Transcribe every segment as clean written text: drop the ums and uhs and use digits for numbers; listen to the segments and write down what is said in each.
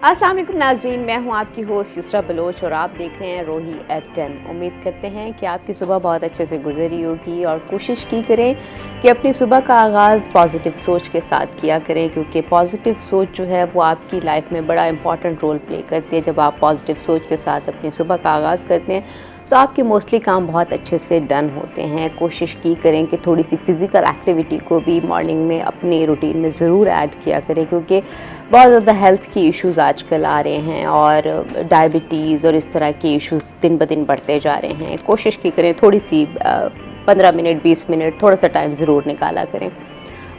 अस्सलाम वालेकुम नाज़रीन, मैं हूं आपकी होस्ट युसरा बलोच और आप देख रहे हैं रोही एट 10। उम्मीद करते हैं कि आपकी सुबह बहुत अच्छे से गुजरी होगी और कोशिश की करें कि अपनी सुबह का आगाज़ पॉजिटिव सोच के साथ किया करें, क्योंकि पॉजिटिव सोच जो है वो आपकी लाइफ में बड़ा इंपॉर्टेंट रोल प्ले करती है। जब आप पॉजिटिव सोच के साथ अपनी सुबह का आगाज़ करते हैं तो आपके मोस्टली काम बहुत अच्छे से डन होते हैं। कोशिश की करें कि थोड़ी सी फ़िज़िकल एक्टिविटी को भी मॉर्निंग में अपने रूटीन में ज़रूर ऐड किया करें, क्योंकि बहुत ज़्यादा हेल्थ की इश्यूज़ आजकल आ रहे हैं और डायबिटीज़ और इस तरह के इश्यूज़ दिन ब दिन बढ़ते जा रहे हैं। कोशिश की करें थोड़ी सी 15 मिनट 20 मिनट थोड़ा सा टाइम ज़रूर निकाला करें।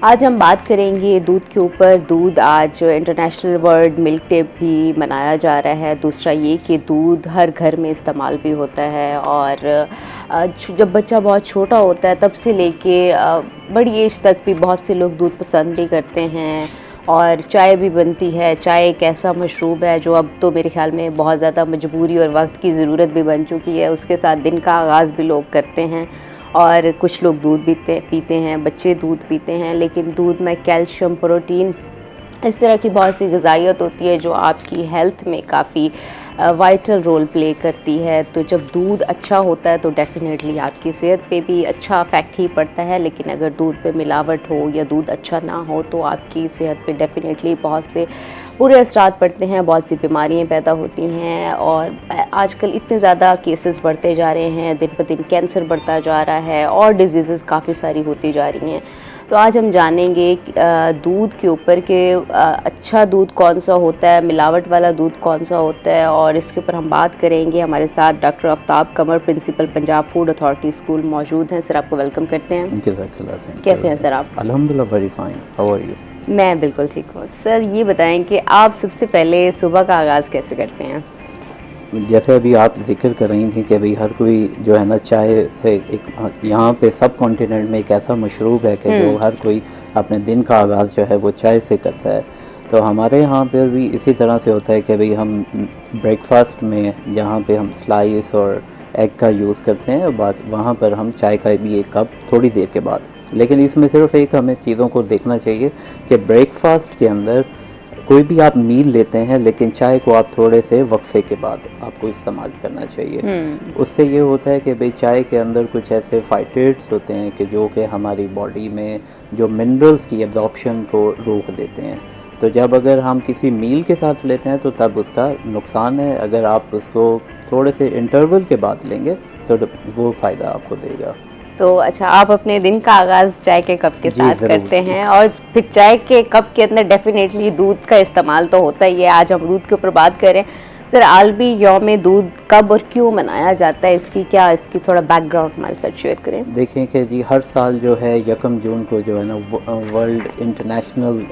आज हम बात करेंगे दूध के ऊपर। दूध आज इंटरनेशनल वर्ल्ड मिल्क डे भी मनाया जा रहा है। दूसरा ये कि दूध हर घर में इस्तेमाल भी होता है और जब बच्चा बहुत छोटा होता है तब से लेके बड़ी एज तक भी बहुत से लोग दूध पसंद भी करते हैं। और चाय भी बनती है। चाय एक ऐसा मशरूब है जो अब तो मेरे ख्याल में बहुत ज़्यादा मजबूरी और वक्त की ज़रूरत भी बन चुकी है। उसके साथ दिन का आगाज़ भी लोग करते हैं और कुछ लोग दूध पीते हैं, बच्चे दूध पीते हैं। लेकिन दूध में कैल्शियम, प्रोटीन, इस तरह की बहुत सी ग़िज़ाइयत होती है जो आपकी हेल्थ में काफ़ी वाइटल रोल प्ले करती है। तो जब दूध अच्छा होता है तो डेफ़िनेटली आपकी सेहत पे भी अच्छा इफ़ेक्ट ही पड़ता है। लेकिन अगर दूध पे मिलावट हो या दूध अच्छा ना हो तो आपकी सेहत पे डेफ़िनेटली बहुत से बुरे असरात पड़ते हैं, बहुत सी बीमारियां पैदा होती हैं। और आजकल इतने ज़्यादा केसेस बढ़ते जा रहे हैं, दिन ब दिन कैंसर बढ़ता जा रहा है और डिजीज़ काफ़ी सारी होती जा रही हैं। तो आज हम जानेंगे दूध के ऊपर कि अच्छा दूध कौन सा होता है, मिलावट वाला दूध कौन सा होता है, और इसके ऊपर हम बात करेंगे। हमारे साथ doctor Aftab Qamar, principal Punjab food authority school मौजूद हैं। सर, आपको वेलकम करते हैं। कैसे हैं सर आप? अल्हम्दुलिल्लाह very fine, how are you? मैं बिल्कुल ठीक हूँ। सर ये बताएं कि आप सबसे पहले सुबह का आगाज़ कैसे करते हैं? जैसे अभी आप जिक्र कर रही थी कि भाई हर कोई जो है ना चाय से एक यहाँ पे सब कॉन्टिनेंट में एक ऐसा मशरूब है कि जो हर कोई अपने दिन का आगाज़ जो है वो चाय से करता है। तो हमारे यहाँ पर भी इसी तरह से होता है कि भाई हम ब्रेकफास्ट में जहाँ पे हम स्लाइस और एग का यूज़ करते हैं, वहाँ पर हम चाय का भी एक कप थोड़ी देर के बाद। लेकिन इसमें सिर्फ एक हमें चीज़ों को देखना चाहिए कि ब्रेकफास्ट के अंदर कोई भी आप मील लेते हैं लेकिन चाय को आप थोड़े से वक्फे के बाद आपको इस्तेमाल करना चाहिए। उससे ये होता है कि भाई चाय के अंदर कुछ ऐसे फाइटेट्स होते हैं कि जो कि हमारी बॉडी में जो मिनरल्स की एब्जॉर्प्शन को रोक देते हैं। तो जब अगर हम किसी मील के साथ लेते हैं तो तब उसका नुकसान है। अगर आप उसको थोड़े से इंटरवल के बाद लेंगे तो वो फ़ायदा आपको देगा। तो अच्छा, आप अपने दिन का आगाज़ चाय के कप के साथ करते हैं और फिर चाय के कप के अंदर डेफिनेटली दूध का इस्तेमाल तो होता ही है। आज हम दूध के ऊपर बात करें। सर, आलमी यौम दूध कब और क्यों मनाया जाता है? इसकी थोड़ा बैकग्राउंड हमारे साथ शेयर करें। देखें कि जी हर साल जो है 1 जून को जो है ना वर्ल्ड इंटरनेशनल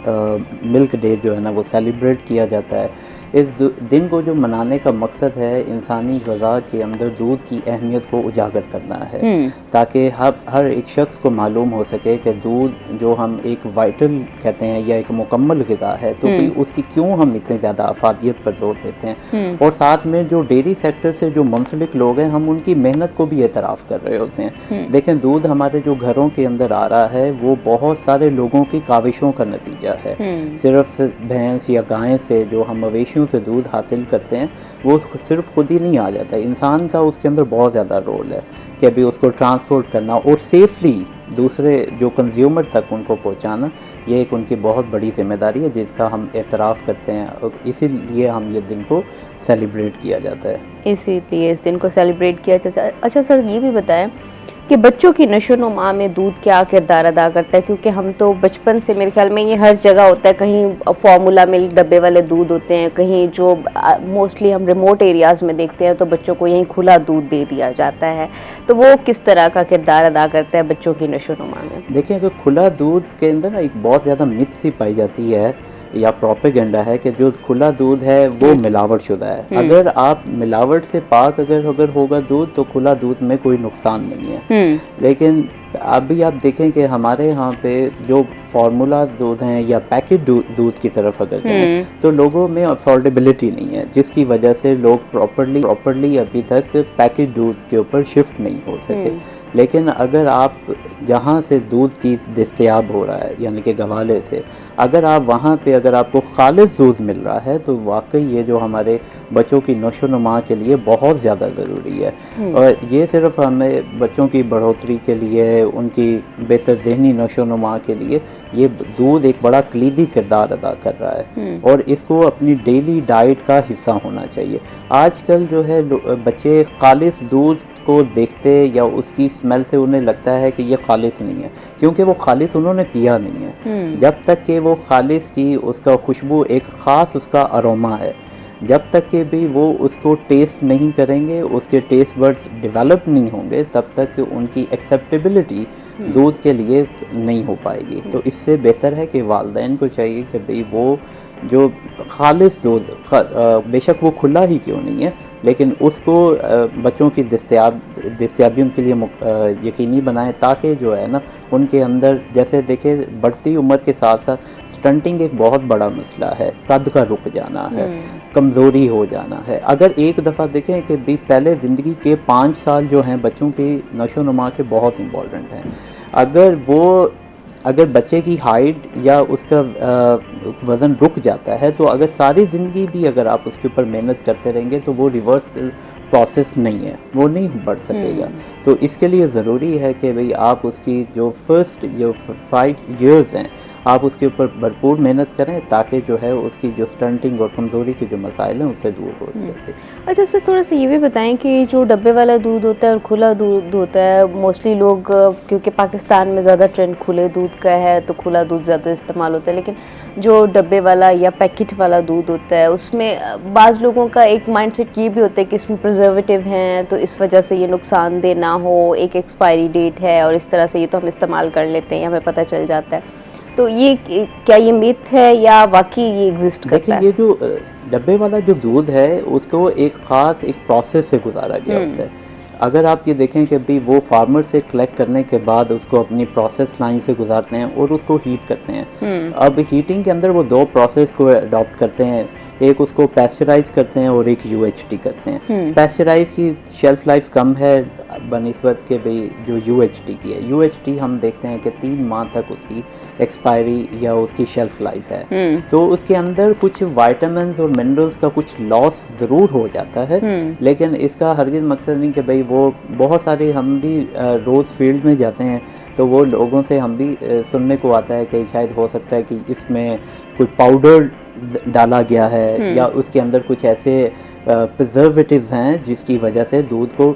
मिल्क डे जो है ना वो सेलिब्रेट किया जाता है। इस दिन को जो मनाने का मकसद है इंसानी ग़िज़ा के अंदर दूध की अहमियत को उजागर करना है, ताकि हर एक शख्स को मालूम हो सके कि दूध जो हम एक वाइटल कहते हैं या एक मुकम्मल ग़िज़ा है, तो भी उसकी क्यों हम इतने ज़्यादा अफादियत पर जोर देते हैं। और साथ में जो डेयरी सेक्टर से जो मुंसलिक लोग हैं, हम उनकी मेहनत को भी एतराफ़ कर रहे होते हैं। देखें, दूध हमारे जो घरों के अंदर आ रहा है वो बहुत सारे लोगों की काविशों का नतीजा है। सिर्फ भैंस या गाय से जो हम मवेशियों से दूध हासिल करते हैं वो सिर्फ खुद ही नहीं आ जाता है, इंसान का उसके अंदर बहुत ज़्यादा रोल है कि अभी उसको ट्रांसपोर्ट करना और सेफली दूसरे जो कंज्यूमर तक उनको पहुंचाना, ये एक उनकी बहुत बड़ी जिम्मेदारी है जिसका हम एतराफ़ करते हैं और इसीलिए हम ये दिन को सेलिब्रेट किया जाता है। इसीलिए इस दिन को सेलिब्रेट किया जाता है। अच्छा सर, ये भी बताएं कि बच्चों की नशो-नुमा में दूध क्या किरदार अदा करता है? क्योंकि हम तो बचपन से, मेरे ख्याल में ये हर जगह होता है, कहीं फार्मूला मिल्क डब्बे वाले दूध होते हैं, कहीं जो मोस्टली हम रिमोट एरियाज़ में देखते हैं तो बच्चों को यहीं खुला दूध दे दिया जाता है। तो वो किस तरह का किरदार अदा करता है बच्चों की नशो-नुमा में? देखिए, अगर खुला दूध के अंदर ना एक बहुत ज़्यादा मिथ सी पाई जाती है या प्रोपेगेंडा है कि जो खुला दूध है वो मिलावट शुदा है। अगर आप मिलावट से पाक अगर होगा दूध तो खुला दूध में कोई नुकसान नहीं है। लेकिन अभी आप देखें कि हमारे यहाँ पे जो फार्मूला दूध हैं या पैकेट दूध की तरफ अगर जाएं तो लोगों में अफोर्डेबिलिटी नहीं है, जिसकी वजह से लोग प्रॉपर्ली अभी तक पैकेट दूध के ऊपर शिफ्ट नहीं हो सके। लेकिन अगर आप जहाँ से दूध की दस्तयाब हो रहा है यानी कि गवाले से, अगर आप वहाँ पे अगर आपको खालिस दूध मिल रहा है तो वाकई ये जो हमारे बच्चों की नशोनुमा के लिए बहुत ज़्यादा ज़रूरी है। और ये सिर्फ हमें बच्चों की बढ़ोतरी के लिए, उनकी बेहतर ज़हनी नशोनुमा के लिए ये दूध एक बड़ा कलीदी किरदार अदा कर रहा है और इसको अपनी डेली डाइट का हिस्सा होना चाहिए। आजकल जो है बच्चे खालिस दूध को देखते या उसकी स्मेल से उन्हें लगता है कि ये खालिस नहीं है, क्योंकि वो खालिस उन्होंने पिया नहीं है। जब तक कि वो खालिस की उसका खुशबू एक ख़ास उसका अरोमा है, जब तक कि भी वो उसको टेस्ट नहीं करेंगे, उसके टेस्ट बड्स डेवलप नहीं होंगे, तब तक उनकी एक्सेप्टेबिलिटी दूध के लिए नहीं हो पाएगी। तो इससे बेहतर है कि वालिदैन को चाहिए कि भाई वो जो खालिस दूध, बेशक वो खुला ही क्यों नहीं है, लेकिन उसको बच्चों की दस्तयाबी उनके लिए यकीनी बनाएं, ताकि जो है ना उनके अंदर, जैसे देखें बढ़ती उम्र के साथ साथ स्टंटिंग एक बहुत बड़ा मसला है, कद का रुक जाना है, कमज़ोरी हो जाना है। अगर एक दफ़ा देखें कि भी पहले ज़िंदगी के 5 साल जो हैं बच्चों की नशोनुमा के बहुत इम्पॉर्टेंट हैं। अगर बच्चे की हाइट या उसका वज़न रुक जाता है, तो अगर सारी ज़िंदगी भी अगर आप उसके ऊपर मेहनत करते रहेंगे तो वो रिवर्स प्रोसेस नहीं है, वो नहीं बढ़ सकेगा। तो इसके लिए ज़रूरी है कि भाई आप उसकी जो फर्स्ट जो 5 इयर्स हैं आप उसके ऊपर भरपूर मेहनत करें, ताकि जो है उसकी जो स्टंटिंग और कमज़ोरी के जो मसाइल हैं उससे दूर हो सके। अच्छा सर, थोड़ा सा ये भी बताएं कि जो डब्बे वाला दूध होता है और खुला दूध होता है, मोस्टली लोग, क्योंकि पाकिस्तान में ज़्यादा ट्रेंड खुले दूध का है तो खुला दूध ज़्यादा इस्तेमाल होता है, लेकिन जो डब्बे वाला या पैकेट वाला दूध होता है उसमें बाज़ लोगों का एक माइंडसेट ये भी होता है कि इसमें प्रिजर्वेटिव हैं तो इस वजह से ये नुकसानदेह ना हो, एक एक्सपायरी डेट है और इस तरह से ये तो हम इस्तेमाल कर लेते हैं, हमें पता चल जाता है। तो ये क्या ये मिथ है या वाकई ये एग्जिस्ट करता है? देखिए, ये जो डब्बे वाला जो दूध है उसको एक ख़ास एक प्रोसेस से गुजारा गया होता है। अगर आप ये देखें कि भाई वो फार्मर से कलेक्ट करने के बाद उसको अपनी प्रोसेस लाइन से गुजारते हैं और उसको हीट करते हैं। अब हीटिंग के अंदर वो 2 प्रोसेस को अडॉप्ट करते हैं, एक उसको पैस्चराइज करते हैं और एक UHT करते हैं। पैस्चराइज की शेल्फ लाइफ कम है बनिस्बत के भाई जो UHT की है। UHT हम देखते हैं कि 3 माह तक उसकी एक्सपायरी या उसकी शेल्फ लाइफ है। तो उसके अंदर कुछ वाइटामिन्स और मिनरल्स का कुछ लॉस ज़रूर हो जाता है, लेकिन इसका हरगिज़ मकसद नहीं कि भाई वो बहुत सारे, हम भी रोज़ फील्ड में जाते हैं तो वो लोगों से हम भी सुनने को आता है कि शायद हो सकता है कि इसमें कोई पाउडर डाला गया है या उसके अंदर कुछ ऐसे प्रिजर्वेटिव्स हैं जिसकी वजह से दूध को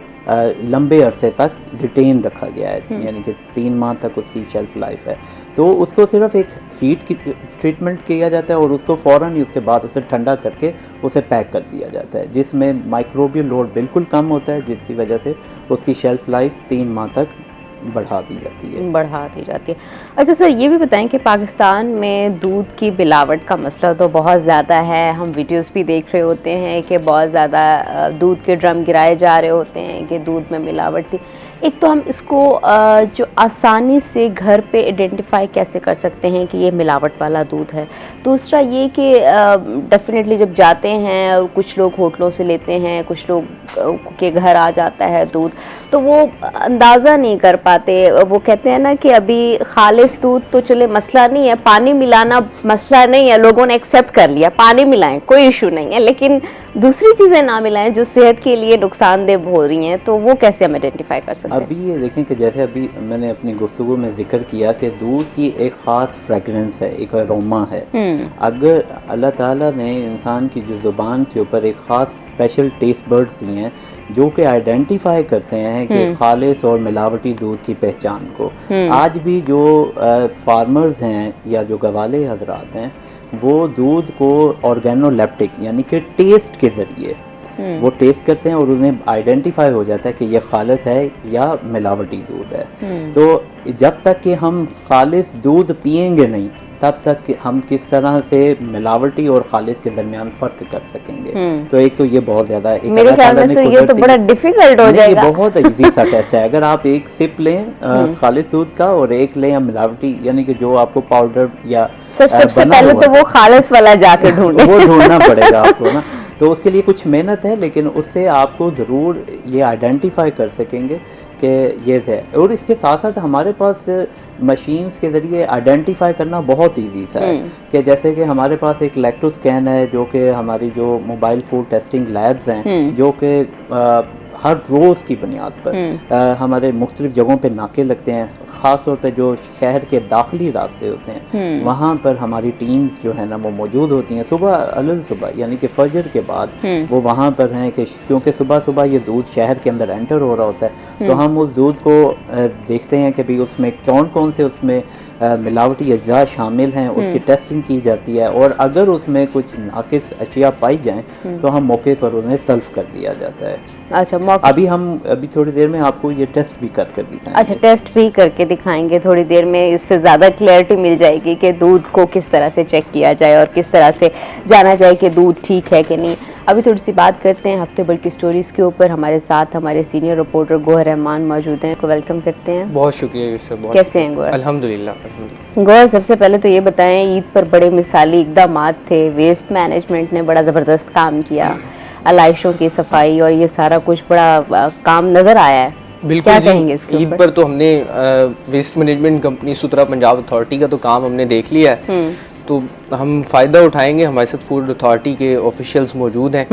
लंबे अरसे तक रिटेन रखा गया है, यानी कि 3 माह तक उसकी शेल्फ लाइफ है। तो उसको सिर्फ एक हीट की ट्रीटमेंट किया जाता है और उसको फ़ौरन ही उसके बाद उसे ठंडा करके उसे पैक कर दिया जाता है, जिसमें माइक्रोबियल लोड बिल्कुल कम होता है, जिसकी वजह से उसकी शेल्फ लाइफ 3 माह तक बढ़ा दी जाती है। अच्छा सर, ये भी बताएं कि पाकिस्तान में दूध की मिलावट का मसला तो बहुत ज़्यादा है, हम वीडियोस भी देख रहे होते हैं कि बहुत ज़्यादा दूध के ड्रम गिराए जा रहे होते हैं कि दूध में मिलावट थी। एक तो हम इसको जो आसानी से घर पे आइडेंटिफाई कैसे कर सकते हैं कि ये मिलावट वाला दूध है। दूसरा ये कि डेफिनेटली जब जाते हैं, कुछ लोग होटलों से लेते हैं, कुछ लोग के घर आ जाता है दूध, तो वो अंदाज़ा नहीं कर पाते। वो कहते हैं ना कि अभी खालिस दूध तो चले मसला नहीं है, पानी मिलाना मसला नहीं है, लोगों ने एक्सेप्ट कर लिया, पानी मिलाएं कोई इशू नहीं है, लेकिन दूसरी चीज़ें ना मिलाएं जो सेहत के लिए नुकसानदेह हो रही हैं, तो वो कैसे हम आइडेंटिफाई कर सकते हैं? अभी ये देखें कि जैसे अभी मैंने अपनी गुफ्तगू में जिक्र किया कि दूध की एक ख़ास फ्रेगरेंस है, एक अरोमा है। अगर अल्लाह ताला ने इंसान की जो ज़ुबान के ऊपर एक ख़ास स्पेशल टेस्ट बर्ड्स दिए हैं जो कि आइडेंटिफाई करते हैं कि खालिस और मिलावटी दूध की पहचान को, आज भी जो फार्मर्स हैं या जो गवाले हजरात हैं वो दूध को ऑर्गेनोलेप्टिक यानी कि टेस्ट के ज़रिए वो टेस्ट करते हैं और उन्हें आइडेंटिफाई हो जाता है कि ये खालिस है या मिलावटी दूध है। तो जब तक कि हम खालिस दूध पिएंगे नहीं, तब तक हम किस तरह से मिलावटी और खालिस के दरमियान फ़र्क कर सकेंगे। तो एक तो ये बहुत ज़्यादा, मेरे ख्याल में सर ये तो बड़ा डिफिकल्ट हो जाएगा। ये बहुत इजी सा टेस्ट है। अगर आप एक सिप लें खालिस दूध का और एक लें मिलावटी, यानी कि जो आपको पाउडर या सबसे पहले तो वो खालिस वाला जाके ढूंढे वो ढूंढना पड़ेगा आपको ना। तो उसके लिए कुछ मेहनत है, लेकिन उससे आपको ज़रूर ये आइडेंटिफाई कर सकेंगे कि ये है। और इसके साथ साथ हमारे पास मशीन्स के ज़रिए आइडेंटिफाई करना बहुत ईजी सा है कि जैसे कि हमारे पास एक लैक्टोस्कैन है जो कि हमारी जो मोबाइल फूड टेस्टिंग लैब्स हैं जो कि हर रोज़ की बुनियाद पर हमारे मुख्तलिफ जगहों पे नाके लगते हैं, ख़ास तौर पे जो शहर के दाखिली रास्ते होते हैं वहाँ पर हमारी टीम्स जो है ना वो मौजूद होती हैं सुबह सुबह, यानी कि फजर के बाद वो वहाँ पर हैं कि क्योंकि सुबह सुबह ये दूध शहर के अंदर एंटर हो रहा होता है, तो हम उस दूध को देखते हैं कि भाई उसमें कौन कौन से उसमें मिलावटी अज्जा शामिल हैं, उसकी टेस्टिंग की जाती है और अगर उसमें कुछ नाकिस अशिया पाई जाएं तो हम मौके पर उन्हें तल्फ कर दिया जाता है। अच्छा, अभी थोड़ी देर में आपको ये टेस्ट भी करके दिखाएंगे। अच्छा, टेस्ट भी करके दिखाएंगे थोड़ी देर में, इससे ज़्यादा क्लैरिटी मिल जाएगी कि दूध को किस तरह से चेक किया जाए और किस तरह से जाना जाए कि दूध ठीक है कि नहीं। अभी थोड़ी सी बात करते हैं हफ्ते भर की स्टोरीज़ के ऊपर। हमारे साथ हमारे सीनियर रिपोर्टर गौहर रहमान मौजूद हैं, को वेलकम करते हैं। बहुत शुक्रिया यूसुफ। कैसे हैं गौहर? अल्हम्दुलिल्लाह। गौहर, सबसे पहले तो ये बताएं, ईद पर बड़े मिसाली इक़दामात थे, वेस्ट मैनेजमेंट ने बड़ा ज़बरदस्त काम किया, आलाइशों की सफाई और ये सारा कुछ बड़ा काम नज़र आया है। बिल्कुल, क्या कहेंगे इसके ईद पर तो हमने waste management company Suthra Punjab authority का तो काम हमने देख लिया है, तो हम फ़ायदा उठाएंगे। हमारे साथ फूड अथॉरिटी के ऑफिशियल्स मौजूद हैं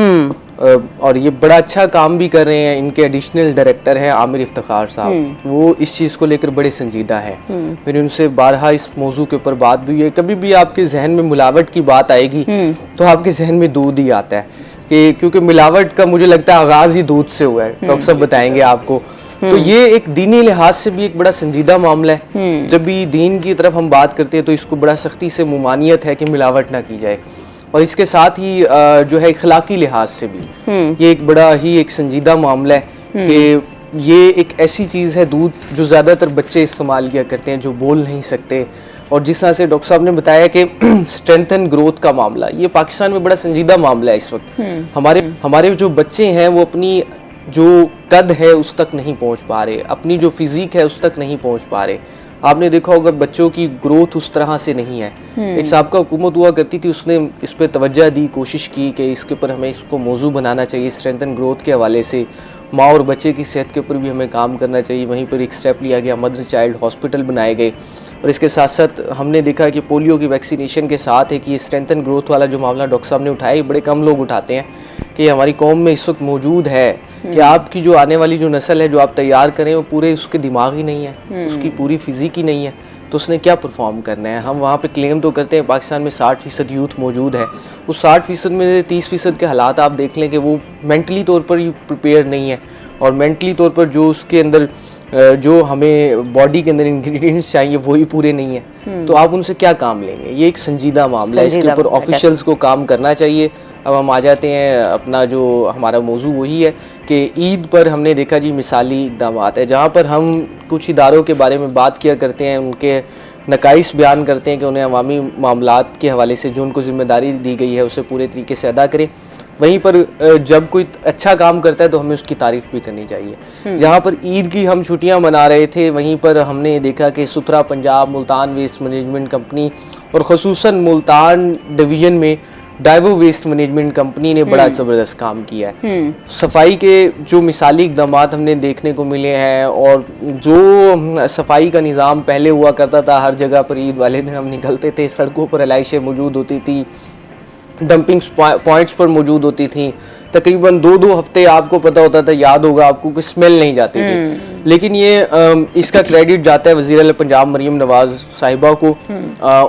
और ये बड़ा अच्छा काम भी कर रहे हैं। इनके एडिशनल डायरेक्टर हैं आमिर इफ्तिखार साहब, वो इस चीज़ को लेकर बड़े संजीदा हैं। मैंने उनसे बारहा इस मौजू के ऊपर बात भी है। कभी भी आपके जहन में मिलावट की बात आएगी तो आपके जहन में दूध ही आता है, कि क्योंकि मिलावट का मुझे लगता है आगाज़ ही दूध से हुआ है। डॉक्टर साहब बताएंगे आपको। तो ये एक दीनी लिहाज से भी एक बड़ा संजीदा मामला है। जब भी दीन की तरफ हम बात करते हैं तो इसको बड़ा सख्ती से मुमानियत है कि मिलावट ना की जाए, और इसके साथ ही जो है इखलाकी लिहाज से भी ये एक बड़ा ही एक संजीदा मामला है कि ये एक ऐसी चीज़ है दूध जो ज़्यादातर बच्चे इस्तेमाल किया करते हैं जो बोल नहीं सकते। और जिस तरह से डॉक्टर साहब ने बताया कि स्ट्रेंथ एंड ग्रोथ का मामला, ये पाकिस्तान में बड़ा संजीदा मामला है इस वक्त। हमारे जो बच्चे हैं वो अपनी जो कद है उस तक नहीं पहुंच पा रहे, अपनी जो फिजिक है उस तक नहीं पहुंच पा रहे। आपने देखा होगा बच्चों की ग्रोथ उस तरह से नहीं है। एक साबका हुकूमत हुआ करती थी, उसने इस पर तवज्जो दी, कोशिश की कि इसके ऊपर हमें इसको मौजू बनाना चाहिए। स्ट्रेंथ एंड ग्रोथ के हवाले से माँ और बच्चे की सेहत के ऊपर भी हमें काम करना चाहिए। वहीं पर एक स्टेप लिया गया, मदर चाइल्ड हॉस्पिटल बनाए गए, और इसके साथ साथ हमने देखा कि पोलियो की वैक्सीनेशन के साथ है कि ये स्ट्रेंथ एंड ग्रोथ वाला जो मामला डॉक्टर साहब ने उठाया, ये बड़े कम लोग उठाते हैं कि हमारी कौम में इस वक्त मौजूद है कि आपकी जो आने वाली जो नस्ल है जो आप तैयार करें वो पूरे उसके दिमाग ही नहीं है, उसकी पूरी फिजिक ही नहीं है, तो उसने क्या परफॉर्म करना है। हम वहाँ पे क्लेम तो करते हैं पाकिस्तान में 60% यूथ मौजूद है, उस 60% में 30% के हालात आप देख लें कि वो मेंटली तौर पर ही प्रिपेयर नहीं है, और मेंटली तौर पर जो उसके अंदर जो हमें बॉडी के अंदर इंग्रेडिएंट्स चाहिए वही पूरे नहीं है, तो आप उनसे क्या काम लेंगे। ये एक संजीदा मामला है, इसके ऊपर ऑफिशियल्स को काम करना चाहिए। अब हम आ जाते हैं, अपना जो हमारा मौजू वही है कि ईद पर हमने देखा जी मिसाली इक़दामात है, जहाँ पर हम कुछ इदारों के बारे में बात किया करते हैं, उनके नकाइस बयान करते हैं कि उन्हें अवामी मामलात के हवाले से जो उनको जिम्मेदारी दी गई है उसे पूरे तरीके से अदा करें। वहीं पर जब कोई अच्छा काम करता है तो हमें उसकी तारीफ़ भी करनी चाहिए। जहाँ पर ईद की हम छुट्टियाँ मना रहे थे, वहीं पर हमने देखा कि सुथरा Punjab, Multan waste management company और ख़ुसूसन मुल्तान डिवीज़न में डाइवो वेस्ट मैनेजमेंट कंपनी ने बड़ा ज़बरदस्त काम किया है। सफाई के जो मिसाली इक़दामात हमने देखने को मिले हैं, और जो सफाई का निज़ाम पहले हुआ करता था, हर जगह पर ईद वाले दिन हम निकलते थे, सड़कों पर आलाइशें मौजूद होती थी, डंपिंग पॉइंट्स पर मौजूद होती थी, तकरीबन 2-2 हफ्ते आपको पता होता था, याद होगा आपको, कि स्मेल नहीं जाती थी। लेकिन ये इसका क्रेडिट जाता है वज़ीर आला पंजाब मरीम नवाज साहिबा को।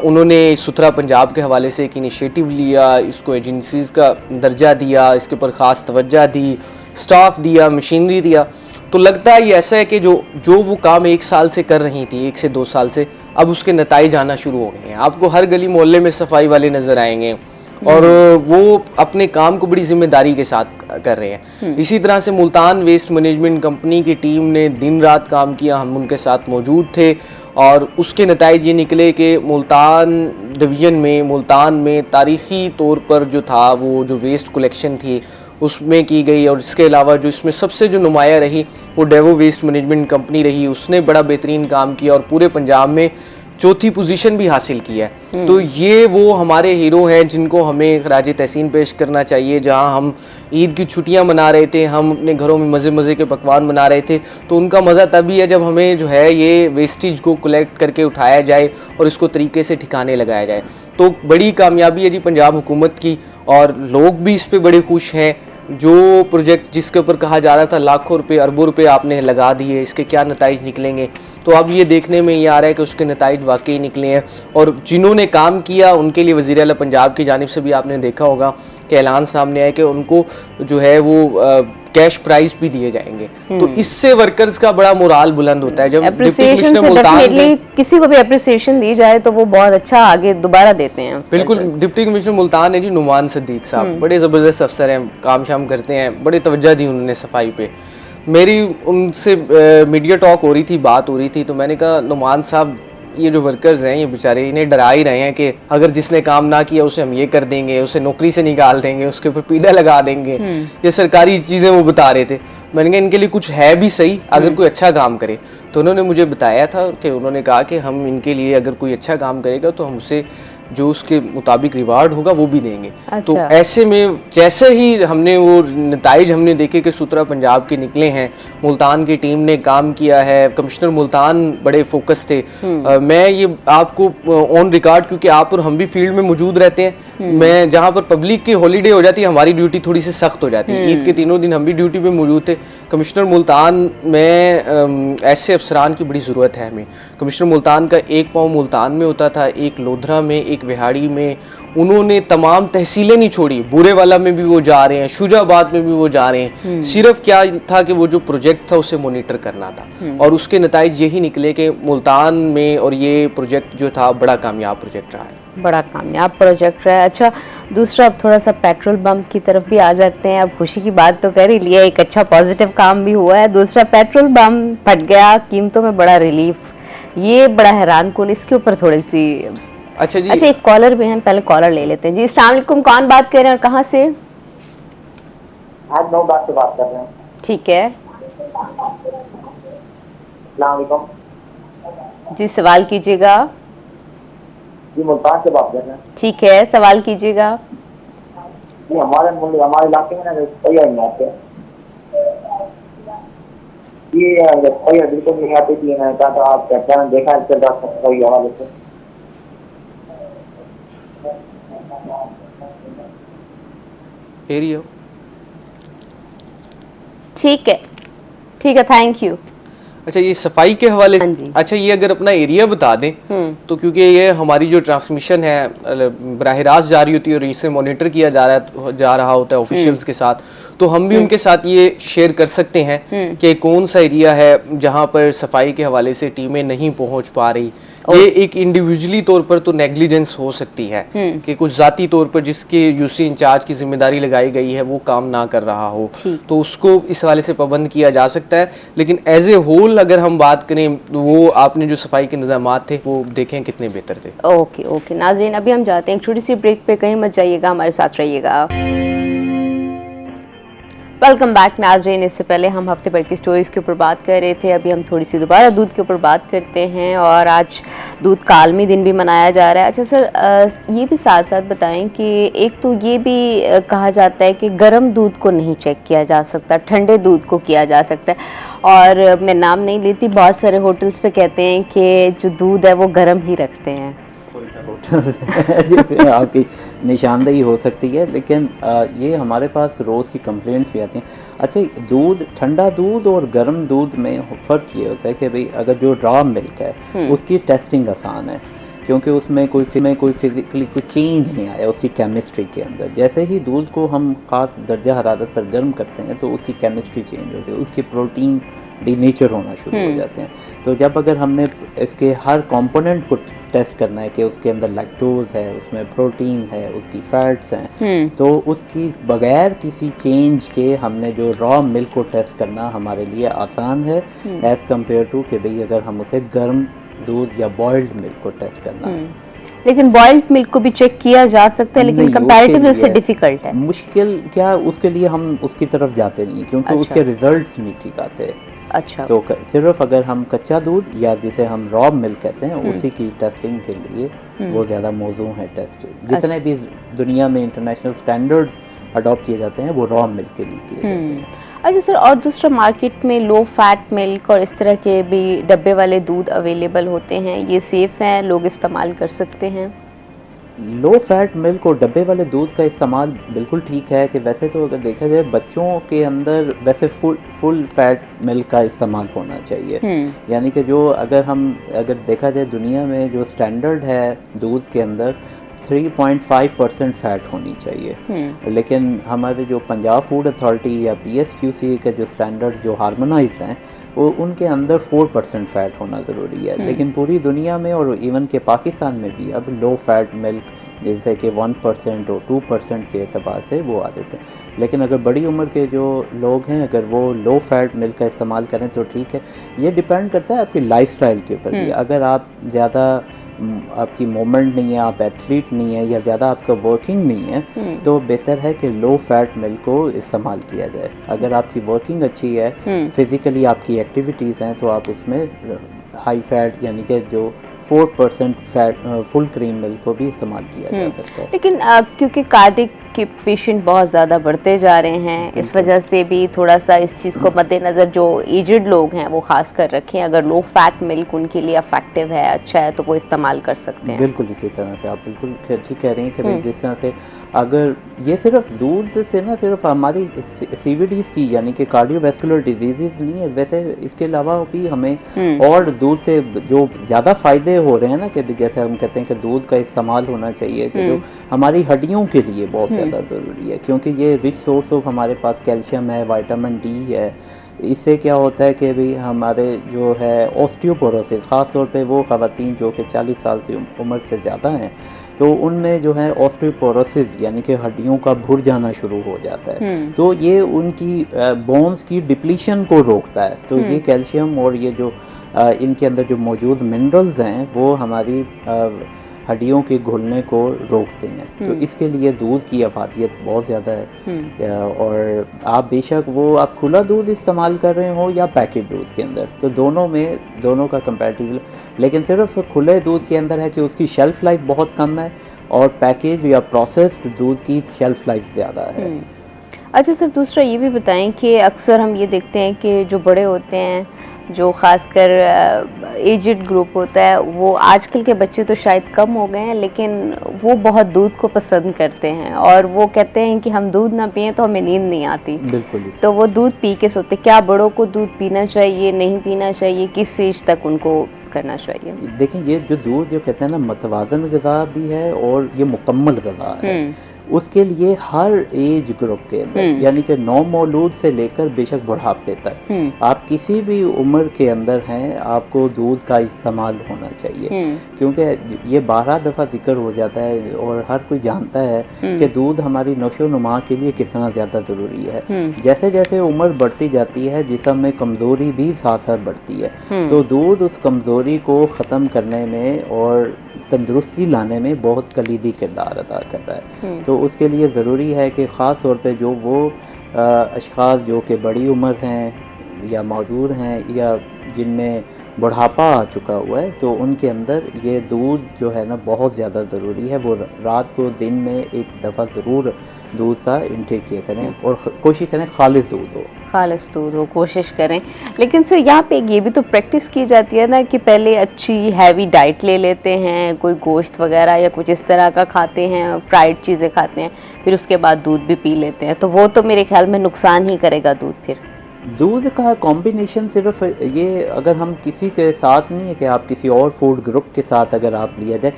उन्होंने सुथरा पंजाब के हवाले से एक इनिशिएटिव लिया, इसको एजेंसीज का दर्जा दिया, इसके ऊपर ख़ास तवज्जो दी, स्टाफ दिया, मशीनरी दिया। तो लगता है ये ऐसा है कि जो वो काम 1 साल से कर रही थी, 1 से 2 साल से, अब उसके नताइज आना शुरू हो गए हैं। आपको हर गली मोहल्ले में सफाई वाले नज़र आएंगे, और वो अपने काम को बड़ी जिम्मेदारी के साथ कर रहे हैं। इसी तरह से मुल्तान वेस्ट मैनेजमेंट कंपनी की टीम ने दिन रात काम किया, हम उनके साथ मौजूद थे, और उसके नताइज ये निकले कि मुल्तान डिवीज़न में, मुल्तान में तारीख़ी तौर पर जो था वो जो वेस्ट कलेक्शन थी उसमें की गई, और इसके अलावा जो इसमें सबसे जो नुमाया रही वो डेवो वेस्ट मैनेजमेंट कंपनी रही। उसने बड़ा बेहतरीन काम किया, और पूरे पंजाब में चौथी पोजीशन भी हासिल की है। तो ये वो हमारे हीरो हैं जिनको हमें खराज तहसीन पेश करना चाहिए। जहां हम ईद की छुट्टियां मना रहे थे, हम अपने घरों में मज़े मज़े के पकवान बना रहे थे, तो उनका मज़ा तभी है जब हमें जो है ये वेस्टेज को कलेक्ट करके उठाया जाए और इसको तरीके से ठिकाने लगाया जाए। तो बड़ी कामयाबी है जी पंजाब हुकूमत की, और लोग भी इस पे बड़े खुश हैं। जो प्रोजेक्ट जिसके ऊपर कहा जा रहा था लाखों रुपए अरबों रुपए आपने लगा दिए, इसके क्या नताइज निकलेंगे, तो अब ये देखने में ये आ रहा है कि उसके नताइज वाकई निकले हैं। और जिन्होंने काम किया उनके लिए वज़ीर आला पंजाब की जानिब से भी आपने देखा होगा कि ऐलान सामने आया कि उनको जो है वो कैश प्राइज भी दिए जाएंगे। तो इससे वर्कर्स का बड़ा मोराल बुलंद होता है। जब डिप्टी कमिश्नर मुल्तान किसी को भी अप्रिसिएशन दी जाए तो वो बहुत अच्छा आगे दोबारा देते हैं। बिल्कुल, डिप्टी कमिश्नर मुल्तान है जी नुमान सदीक साहब, बड़े ज़बरदस्त अफसर हैं, काम शाम करते हैं, बड़े तवज्जो दी उन्होंने सफाई पे। मेरी उनसे मीडिया टॉक हो रही थी, बात हो रही थी, तो मैंने कहा नुमान साहब ये जो वर्कर्स हैं ये बेचारे इन्हें डरा ही रहे हैं कि अगर जिसने काम ना किया उसे हम ये कर देंगे, उसे नौकरी से निकाल देंगे, उसके ऊपर पीड़ा लगा देंगे, ये सरकारी चीज़ें वो बता रहे थे। मैंने कहा इनके लिए कुछ है भी सही अगर कोई अच्छा काम करे। तो उन्होंने मुझे बताया था कि उन्होंने कहा कि हम इनके लिए अगर कोई अच्छा काम करेगा तो हम उसे जो उसके मुताबिक रिवार्ड होगा वो भी देंगे। अच्छा। तो ऐसे में जैसे ही हमने वो नताइज हमने देखे कि सूत्रा पंजाब के निकले हैं, मुल्तान की टीम ने काम किया है, कमिश्नर मुल्तान बड़े फोकस थे। मैं ये आपको ऑन रिकॉर्ड, क्योंकि आप और हम भी फील्ड में मौजूद रहते हैं, मैं जहाँ पर पब्लिक की हॉलीडे हो जाती है हमारी ड्यूटी थोड़ी सी सख्त हो जाती है। ईद के तीनों दिन हम भी ड्यूटी पे मौजूद थे। कमिश्नर मुल्तान में ऐसे अफसरान की बड़ी ज़रूरत है हमें। कमिश्नर मुल्तान का एक पाँव मुल्तान में होता था, एक लोधरा में, एक विहाड़ी में। उन्होंने तमाम तहसीलें नहीं छोड़ी, बुरे वाला में भी वो जा रहे हैं, शुजाबाद में भी वो जा रहे हैं। सिर्फ क्या था कि वो जो प्रोजेक्ट था उसे मॉनिटर करना था, और उसके नताइज यही निकले कि मुल्तान में और ये प्रोजेक्ट जो था बड़ा कामयाब प्रोजेक्ट रहा है। बड़ा कामयाब प्रोजेक्ट रहा है। अच्छा, दूसरा अब थोड़ा सा पेट्रोल पंप की तरफ भी आ जाते हैं। अब खुशी की बात तो कर ही लिया, एक अच्छा पॉजिटिव काम भी हुआ है। दूसरा, पेट्रोल पंप फट गया, कीमतों में बड़ा रिलीफ, ये बड़ा हैरान कुन, इसके ऊपर थोड़ी सी। अच्छा जी, अच्छा, एक कॉलर भी हैं, पहले कॉलर ले लेते हैं जी। अस्सलाम वालेकुम, कौन बात कर रहे हैं और कहाँ से? आज नौ बात से बात कर रहे हैं। ठीक है, अस्सलाम वालेकुम जी सवाल कीजिएगा। जी मुल्तान से बात कर रहे हैं। ठीक है, सवाल कीजिएगा। जी हमारे इलाके में ना सही नहीं आते ये सही बिल्कुल नहीं आती थी। मैंने कहा था आप चैनल देखा चल रहा था सही हवाले से। एरिया ठीक है, थैंक यू। अच्छा, ये सफाई के हवाले से, हाँ जी। अच्छा ये अगर अपना एरिया बता दें तो, क्योंकि ये हमारी जो ट्रांसमिशन है बराह रास्त जारी होती है और इसे मॉनिटर किया जा रहा होता है ऑफिशियल्स के साथ, तो हम भी उनके साथ ये शेयर कर सकते हैं कि कौन सा एरिया है जहाँ पर सफाई के हवाले से टीमें नहीं पहुँच पा रही। ये एक इंडिविजुअली तौर पर तो नेग्लिजेंस हो सकती है कि कुछ जाती तौर पर जिसके यूसी इंचार्ज की जिम्मेदारी लगाई गई है वो काम ना कर रहा हो, तो उसको इस हवाले से पाबंद किया जा सकता है। लेकिन एज ए होल अगर हम बात करें तो वो आपने जो सफाई के इंतजामात थे वो देखें कितने बेहतर थे। ओके नाज़रीन, अभी हम जाते हैं एक छोटी सी ब्रेक पे, कहीं मत जाइएगा, हमारे साथ रहिएगा। वेलकम बैक नाज़रीन। इससे पहले हम हफ्ते भर की स्टोरीज़ के ऊपर बात कर रहे थे, अभी हम थोड़ी सी दोबारा दूध के ऊपर बात करते हैं, और आज दूध का आलमी दिन भी मनाया जा रहा है। अच्छा सर, ये भी साथ साथ बताएं कि एक तो ये भी कहा जाता है कि गर्म दूध को नहीं चेक किया जा सकता, ठंडे दूध को किया जा सकता है, और मैं नाम नहीं लेती, बहुत सारे होटल्स पे कहते हैं कि जो दूध है वो गर्म ही रखते हैं। जिसमें आपकी निशानदेही हो सकती है, लेकिन ये हमारे पास रोज़ की कंप्लेंट्स भी आती हैं। अच्छा, दूध, ठंडा दूध और गर्म दूध में फ़र्क ये होता है कि भाई अगर जो रॉ मिल्क है उसकी टेस्टिंग आसान है, क्योंकि उसमें कोई फिजिकली कोई चेंज नहीं आया उसकी केमिस्ट्री के अंदर। जैसे ही दूध को हम ख़ास दर्जा हरारत पर गर्म करते हैं तो उसकी केमिस्ट्री चेंज होती है, उसकी प्रोटीन डीनेचर होना शुरू हो जाते हैं। तो जब अगर हमने इसके हर कंपोनेंट को टेस्ट करना है कि उसके अंदर लैक्टोज है, उसमें प्रोटीन है, उसकी फैट्स हैं, तो उसकी बगैर किसी चेंज के हमने जो रॉ मिल्क को टेस्ट करना हमारे लिए आसान है एज़ कम्पेयर टू कि भाई अगर हम उसे गर्म दूध या बॉइल्ड मिल्क को टेस्ट करना है। लेकिन बॉइल्ड मिल्क को भी चेक किया जा सकता है, लेकिन कंपैरेटिवली उससे डिफिकल्ट है। मुश्किल क्या, उसके लिए हम उसकी तरफ जाते नहीं, क्योंकि उसके रिजल्ट्स नहीं ठीक आते। अच्छा। तो सिर्फ अगर हम कच्चा दूध या जिसे हम रॉ मिल्क कहते हैं उसी की टेस्टिंग के लिए वो ज़्यादा मौजू है टेस्ट। जितने भी दुनिया में इंटरनेशनल स्टैंडर्ड्स अडॉप्ट किए जाते हैं वो रॉ मिल्क के लिए किए जाते हैं। अच्छा सर, और दूसरा मार्केट में लो फैट मिल्क और इस तरह के भी डब्बे वाले दूध अवेलेबल होते हैं, ये सेफ़ हैं, लोग इस्तेमाल कर सकते हैं? लो फैट मिल्क और डब्बे वाले दूध का इस्तेमाल बिल्कुल ठीक है कि वैसे तो अगर देखा जाए बच्चों के अंदर वैसे फुल फैट मिल्क का इस्तेमाल होना चाहिए। यानी कि जो अगर देखा जाए दुनिया में जो स्टैंडर्ड है दूध के अंदर 3.5% फैट होनी चाहिए, लेकिन हमारे जो पंजाब फूड अथॉरिटी या PSQC के जो स्टैंडर्ड जो हार्मोनाइज हैं वो उनके अंदर 4% फैट होना ज़रूरी है। लेकिन पूरी दुनिया में और इवन के पाकिस्तान में भी अब लो फैट मिल्क जैसे कि 1% और 2% के एतबार से वो आ देते हैं। लेकिन अगर बड़ी उम्र के जो लोग हैं अगर वो लो फैट मिल्क का इस्तेमाल करें तो ठीक है। ये डिपेंड करता है आपकी लाइफस्टाइल के ऊपर भी। अगर आप ज़्यादा आपकी मूवमेंट नहीं है, आप एथलीट नहीं है या ज़्यादा आपका वर्किंग नहीं है तो बेहतर है कि लो फैट मिल्क को इस्तेमाल किया जाए। अगर आपकी वर्किंग अच्छी है, फिज़िकली आपकी एक्टिविटीज़ हैं तो आप उसमें हाई फैट यानी कि जो 4% फैट फुल क्रीम मिल्क को भी इस्तेमाल किया जा सकता है। लेकिन क्योंकि कार्डिक के पेशेंट बहुत ज़्यादा बढ़ते जा रहे हैं, इस वजह से भी थोड़ा सा इस चीज़ को मद्देनज़र जो एजड लोग हैं वो ख़ास कर रखें, अगर लो फैट मिल्क उनके लिए अफेक्टिव है, अच्छा है, तो वो इस्तेमाल कर सकते हैं। बिल्कुल इसी तरह से आप बिल्कुल ठीक कह रही हैं कि भाई जिस तरह से अगर ये सिर्फ दूध से ना सिर्फ हमारी CVDs की यानी कि कार्डियोवैस्कुलर डिजीज़ नहीं है, वैसे इसके अलावा भी हमें और दूध से जो ज़्यादा फ़ायदे हो रहे हैं ना कि जैसे हम कहते हैं कि दूध का इस्तेमाल होना चाहिए कि जो हमारी हड्डियों के लिए बहुत ज़्यादा ज़रूरी है, क्योंकि ये रिच सोर्स ऑफ हमारे पास कैल्शियम है, विटामिन D है। इससे क्या होता है कि भाई हमारे जो है ऑस्टियोपोरोसिस, ख़ास तौर पे वो ख़वातीन जो कि 40 साल से उम्र से ज़्यादा हैं तो उनमें जो है ऑस्टियोपोरोसिस यानी कि हड्डियों का भुर जाना शुरू हो जाता है। तो ये उनकी बोन्स की डिप्लीशन को रोकता है। तो ये कैल्शियम और ये जो इनके अंदर जो मौजूद मिनरल्स हैं वो हमारी हड्डियों के घुलने को रोकते हैं। तो इसके लिए दूध की अफादियत बहुत ज़्यादा है। और आप बेशक वो आप खुला दूध इस्तेमाल कर रहे हो या पैकेट दूध के अंदर, तो दोनों का कंपैरेटिव, लेकिन सिर्फ खुले दूध के अंदर है कि उसकी शेल्फ़ लाइफ बहुत कम है और पैकेज या प्रोसेस्ड दूध की शेल्फ़ लाइफ ज़्यादा है। अच्छा सर, दूसरा ये भी बताएं कि अक्सर हम ये देखते हैं कि जो बड़े होते हैं, जो ख़ासकर एजड ग्रुप होता है, वो आजकल के बच्चे तो शायद कम हो गए हैं लेकिन वो बहुत दूध को पसंद करते हैं और वो कहते हैं कि हम दूध ना पिएं तो हमें नींद नहीं आती। बिल्कुल। तो वो दूध पी के सोते। क्या बड़ों को दूध पीना चाहिए, नहीं पीना चाहिए, किस एज तक उनको करना चाहिए? देखिए ये जो दूध जो कहते हैं ना मुतवाज़न ग़िज़ा भी है और ये मुकम्मल ग़िज़ा है। उसके लिए हर एज ग्रुप के अंदर यानी कि नौमौलूद से लेकर बेशक बुढ़ापे तक आप किसी भी उम्र के अंदर हैं आपको दूध का इस्तेमाल होना चाहिए। क्योंकि ये 12 दफ़ा जिक्र हो जाता है और हर कोई जानता है कि दूध हमारी नशोनुमा के लिए कितना ज़्यादा ज़रूरी है। जैसे जैसे उम्र बढ़ती जाती है जिस्म में कमज़ोरी भी साथ साथ बढ़ती है। तो दूध उस कमज़ोरी को ख़त्म करने में और तंदुरुस्ती लाने में बहुत कलीदी किरदार अदा कर रहा है। तो उसके लिए ज़रूरी है कि ख़ास तौर पे जो वो अशख़ास जो कि बड़ी उम्र हैं या मौजूद हैं या जिनमें बुढ़ापा आ चुका हुआ है तो उनके अंदर ये दूध जो है ना बहुत ज़्यादा ज़रूरी है। वो रात को दिन में एक दफ़ा ज़रूर दूध का इंटेक किया करें और कोशिश करें खालिस दूध हो, कोशिश करें। लेकिन सर यहाँ पे ये भी तो प्रैक्टिस की जाती है ना कि पहले अच्छी हैवी डाइट ले लेते हैं, कोई गोश्त वगैरह या कुछ इस तरह का खाते हैं, फ्राइड चीज़ें खाते हैं, फिर उसके बाद दूध भी पी लेते हैं, तो वो तो मेरे ख्याल में नुकसान ही करेगा दूध। दूध का कॉम्बिनेशन सिर्फ ये अगर हम किसी के साथ नहीं है कि आप किसी और फूड ग्रुप के साथ अगर आप लिया जाए।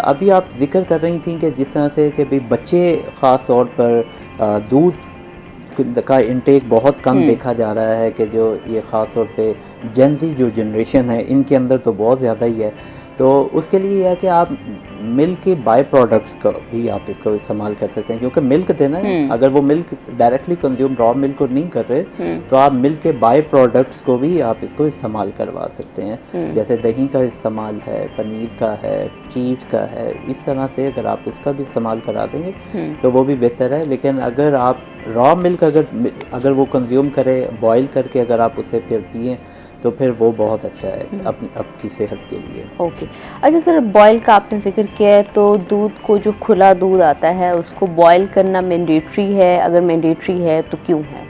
अभी आप जिक्र कर रही थी कि जिस तरह से कि भाई बच्चे ख़ास तौर पर दूध का इंटेक बहुत कम देखा जा रहा है कि जो ये ख़ास तौर पे जेन ज़ी जो जनरेशन है इनके अंदर तो बहुत ज़्यादा ही है। तो उसके लिए यह है कि आप मिल्क के बाय प्रोडक्ट्स का भी आप इसको इस्तेमाल कर सकते हैं, क्योंकि मिल्क देना है, अगर वो milk directly consume raw milk को नहीं कर रहे तो आप मिल्क के बाय प्रोडक्ट्स को भी आप इसको इस्तेमाल करवा सकते हैं। जैसे दही का इस्तेमाल है, पनीर का है, चीज़ का है, इस तरह से अगर आप उसका भी इस्तेमाल करा देंगे तो वो भी बेहतर है। लेकिन अगर आप रॉ मिल्क अगर वो कंज्यूम करें बॉयल करके, अगर आप उसे फिर पिए तो फिर वो बहुत अच्छा है आपकी सेहत के लिए। ओके अच्छा सर, बॉयल का आपने जिक्र किया है, तो दूध को जो खुला दूध आता है उसको बॉयल करना मैंडेटरी है? अगर मैंडेटरी है तो क्यों है?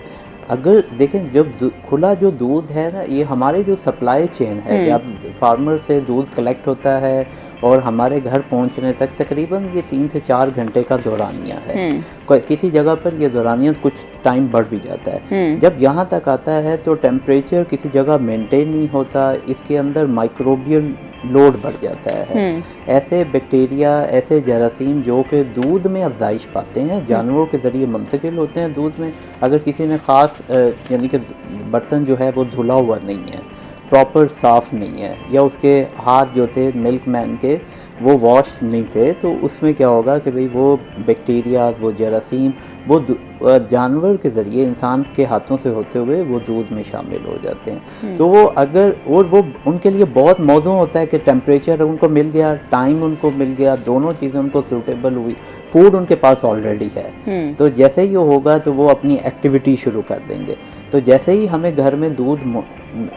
अगर देखें, जब खुला जो दूध है ना, ये हमारे जो सप्लाई चेन है, जब फार्मर से दूध कलेक्ट होता है और हमारे घर पहुंचने तक तकरीबन ये 3 से 4 घंटे का दौरानिया है। किसी जगह पर ये दौरानिया कुछ टाइम बढ़ भी जाता है। जब यहाँ तक आता है तो टेम्परेचर किसी जगह मेंटेन नहीं होता, इसके अंदर माइक्रोबियल लोड बढ़ जाता है। ऐसे बैक्टीरिया, ऐसे जरासीम जो कि दूध में अफजाइश पाते हैं, जानवरों के ज़रिए मुंतकिल होते हैं दूध में। अगर किसी ने ख़ास यानी कि बर्तन जो है वो धुला हुआ नहीं है, प्रॉपर साफ़ नहीं है, या उसके हाथ जो थे मिल्क मैन के वो वॉश नहीं थे, तो उसमें क्या होगा कि भाई वो बैक्टीरिया, वो जरासीम वो जानवर के ज़रिए इंसान के हाथों से होते हुए वो दूध में शामिल हो जाते हैं। तो वो अगर, और वो उनके लिए बहुत मौजूद होता है कि टेम्परेचर उनको मिल गया, टाइम उनको मिल गया, दोनों चीज़ें उनको सूटेबल हुई, फूड उनके पास ऑलरेडी है, तो जैसे ही होगा तो वो अपनी एक्टिविटी शुरू कर देंगे। तो जैसे ही हमें घर में दूध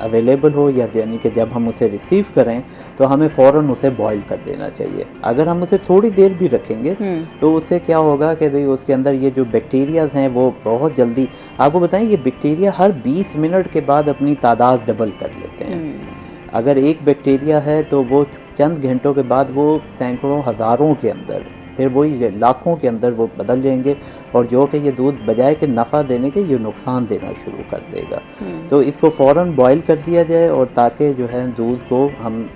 अवेलेबल हो, या यानी कि जब हम उसे रिसीव करें तो हमें फ़ौरन उसे बॉईल कर देना चाहिए। अगर हम उसे थोड़ी देर भी रखेंगे तो उससे क्या होगा कि भाई उसके अंदर ये जो बैक्टीरियाज हैं वो बहुत जल्दी, आपको बताएं, ये बैक्टीरिया हर 20 मिनट के बाद अपनी तादाद डबल कर लेते हैं। अगर एक बैक्टीरिया है तो वो चंद घंटों के बाद वो सैकड़ों हज़ारों के अंदर, फिर वही लाखों के अंदर वो बदल जाएंगे, और जो कि ये दूध बजाय के नफ़ा देने के ये नुकसान देना शुरू कर देगा। तो इसको फ़ौरन बॉईल कर दिया जाए, और ताकि जो है दूध को हम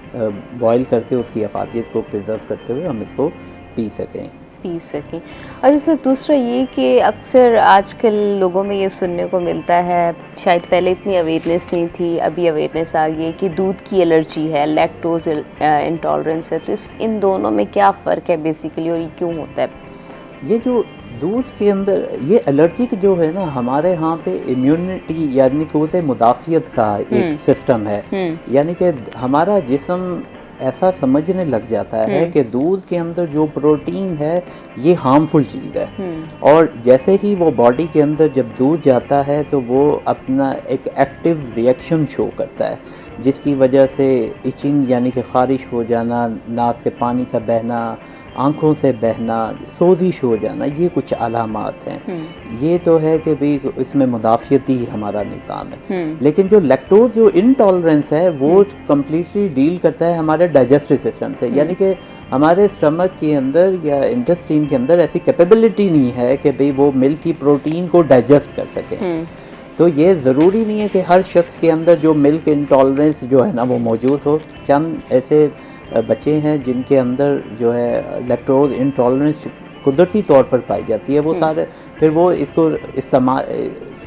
बॉईल करके उसकी अफादियत को प्रिजर्व करते हुए हम इसको पी सकें। अच्छा सर, दूसरा ये कि अक्सर आजकल लोगों में ये सुनने को मिलता है, शायद पहले इतनी अवेयरनेस नहीं थी, अभी अवेयरनेस आ गई है कि दूध की एलर्जी है, लैक्टोज इंटॉलरेंस है। तो इन दोनों में क्या फ़र्क है बेसिकली, और ये क्यों होता है? ये जो दूध के अंदर ये एलर्जिक जो है ना, हमारे यहाँ पे इम्यूनिटी यानी क़ुव्वत मुदाफ़ियत का एक सिस्टम है, यानी कि हमारा जिस्म ऐसा समझने लग जाता है कि दूध के अंदर जो प्रोटीन है ये हार्मफुल चीज़ है, और जैसे ही वो बॉडी के अंदर जब दूध जाता है तो वो अपना एक एक्टिव रिएक्शन शो करता है, जिसकी वजह से इचिंग यानी कि ख़ारिश हो जाना, नाक से पानी का बहना, आँखों से बहना, सोजिश हो जाना, ये कुछ अलामात हैं। ये तो है कि भाई इसमें मुदाफ़ियती हमारा निज़ाम है। लेकिन जो लैक्टोज जो इंटॉलरेंस है वो कम्प्लीटली डील करता है हमारे डाइजेस्टिव सिस्टम से, यानी कि हमारे स्टमक के अंदर या इंटेस्टाइन के अंदर ऐसी कैपेबिलिटी नहीं है कि भाई वो मिल्क की प्रोटीन को डाइजेस्ट कर सके। तो ये ज़रूरी नहीं है कि हर शख्स के अंदर जो मिल्क इंटॉलरेंस जो है ना वो मौजूद हो। चंद ऐसे बच्चे हैं जिनके अंदर जो है लैक्टोज इंटॉलरेंस कुदरती तौर पर पाई जाती है, वो सारे फिर वो इसको इस्तेमाल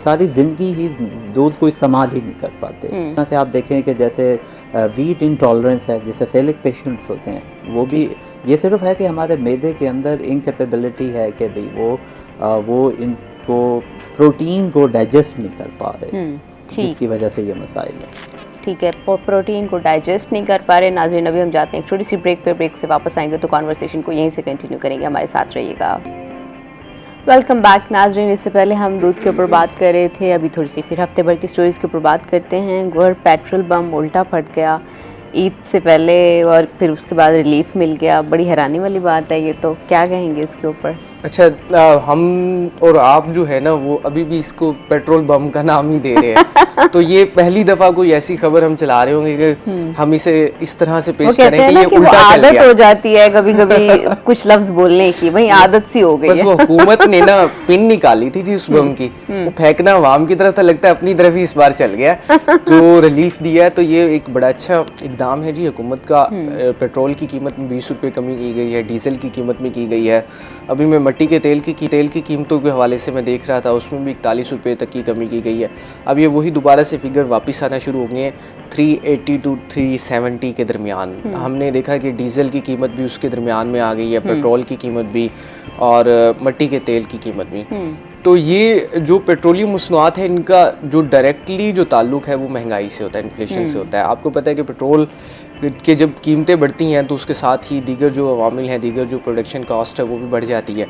सारी ज़िंदगी ही दूध को इस्तेमाल ही नहीं कर पाते। जैसे आप देखें कि जैसे वीट इंटॉलरेंस है, जैसे सेलिक पेशेंट्स होते हैं, वो भी ये सिर्फ है कि हमारे मैदे के अंदर इनकैपेबिलिटी है कि भाई वो इनको प्रोटीन को डाइजेस्ट नहीं कर पा रहे, जिसकी वजह से ये मसाइल है। ठीक है, प्रोटीन को डाइजेस्ट नहीं कर पा रहे। नाज़रीन, अभी हम जाते हैं एक छोटी सी ब्रेक पे, ब्रेक से वापस आएंगे तो कॉन्वर्सेशन को यहीं से कंटिन्यू करेंगे, हमारे साथ रहिएगा। वेलकम बैक नाज़रीन, इससे पहले हम दूध के ऊपर बात कर रहे थे, अभी थोड़ी सी फिर हफ्ते भर की स्टोरीज़ के ऊपर बात करते हैं। गोर पेट्रोल बम उल्टा फट गया ईद से पहले, और फिर उसके बाद रिलीफ मिल गया। बड़ी हैरानी वाली बात है ये, तो क्या कहेंगे इसके ऊपर? अच्छा, हम और आप जो है ना वो अभी भी इसको पेट्रोल बम का नाम ही दे रहे हैं। तो ये पहली दफ़ा कोई ऐसी खबर हम चला रहे होंगे कि हम इसे इस तरह से पेश करें कि ये उल्टा चल गया। आदत हो जाती है कभी कभी कुछ लफ्ज बोलने की, वही आदत सी हो गई बस है। वो हुकूमत ने ना पिन निकाली थी जी उस बम की, वो फेंकना अवाम की तरफ था, लगता है अपनी तरफ ही इस बार चल गया। तो रिलीफ दिया है, तो ये एक बड़ा अच्छा इकदाम है जी हुकूमत का। पेट्रोल की कीमत में 20 रुपये कमी की गई है, डीजल की कीमत में की गई है। अभी मैं मट्टी के तेल की कीमतों के हवाले से मैं देख रहा था, उसमें भी 41 रुपये तक की कमी की गई है। अब ये वही दोबारा से फिगर वापस आना शुरू हो गए हैं 380 टू 370 के दरमियान। हमने देखा कि डीजल की कीमत भी उसके दरमियान में आ गई है, पेट्रोल की कीमत भी और मट्टी के तेल की कीमत भी। तो ये जो पेट्रोलियम मसनूआत है, इनका जो डायरेक्टली जो ताल्लुक है वो महंगाई से होता है, इन्फ्लेशन से होता है। आपको पता है कि पेट्रोल के जब कीमतें बढ़ती हैं तो उसके साथ ही दीगर जो अवामिल हैं, दीगर जो प्रोडक्शन कॉस्ट है वो भी बढ़ जाती है,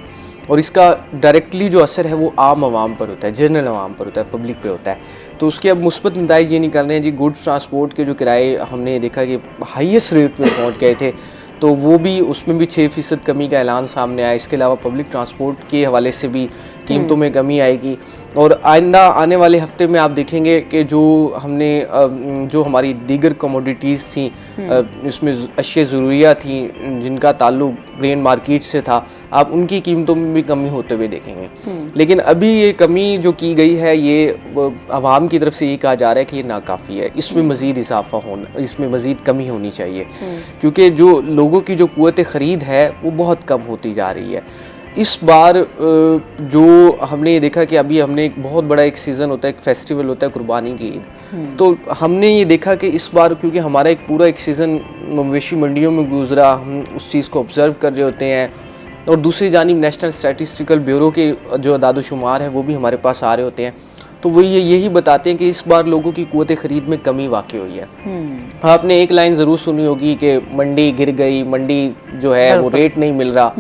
और इसका डायरेक्टली जो असर है वो आम आवाम पर होता है, जनरल आवाम पर होता है, पब्लिक पे होता है। तो उसके अब मुस्बत नताइज ये निकल रहे हैं जी। गुड्स ट्रांसपोर्ट के जो किराए हमने देखा कि हाईएस्ट रेट में पहुँच गए थे, तो वो भी, उसमें भी 6% कमी का ऐलान सामने आया। इसके अलावा पब्लिक ट्रांसपोर्ट के हवाले से भी कीमतों में कमी आएगी, और आइंदा आने वाले हफ्ते में आप देखेंगे कि जो हमने जो हमारी दीगर कमोडिटीज़ थी, इसमें अशिया ज़रूरिया थी जिनका ताल्लुक ग्रेन मार्केट से था, आप उनकी कीमतों में भी कमी होते हुए देखेंगे। लेकिन अभी ये कमी जो की गई है, ये आवाम की तरफ से ये कहा जा रहा है कि ये नाकाफ़ी है, इसमें मज़ीद इजाफा होना, इसमें मज़ीद कमी होनी चाहिए, क्योंकि जो लोगों की जो क़ुव्वत ख़रीद है वो बहुत कम होती जा रही है। इस बार जो हमने ये देखा कि अभी हमने एक बहुत बड़ा एक सीज़न होता है, एक फेस्टिवल होता है कुर्बानी की ईद, तो हमने ये देखा कि इस बार क्योंकि हमारा एक पूरा एक सीज़न मवेशी मंडियों में गुजरा, हम उस चीज़ को ऑब्ज़र्व कर रहे होते हैं, और दूसरी जानिब नेशनल स्टैटिस्टिकल ब्यूरो के जो अदाद-ओ-शुमार हैं वो भी हमारे पास आ रहे होते हैं, तो वो यही बताते हैं कि इस बार लोगों की क़ुव्वत ख़रीद में कमी वाक़ई हुई है। आपने एक लाइन ज़रूर सुनी होगी कि मंडी गिर गई, मंडी जो है वो रेट नहीं मिल रहा।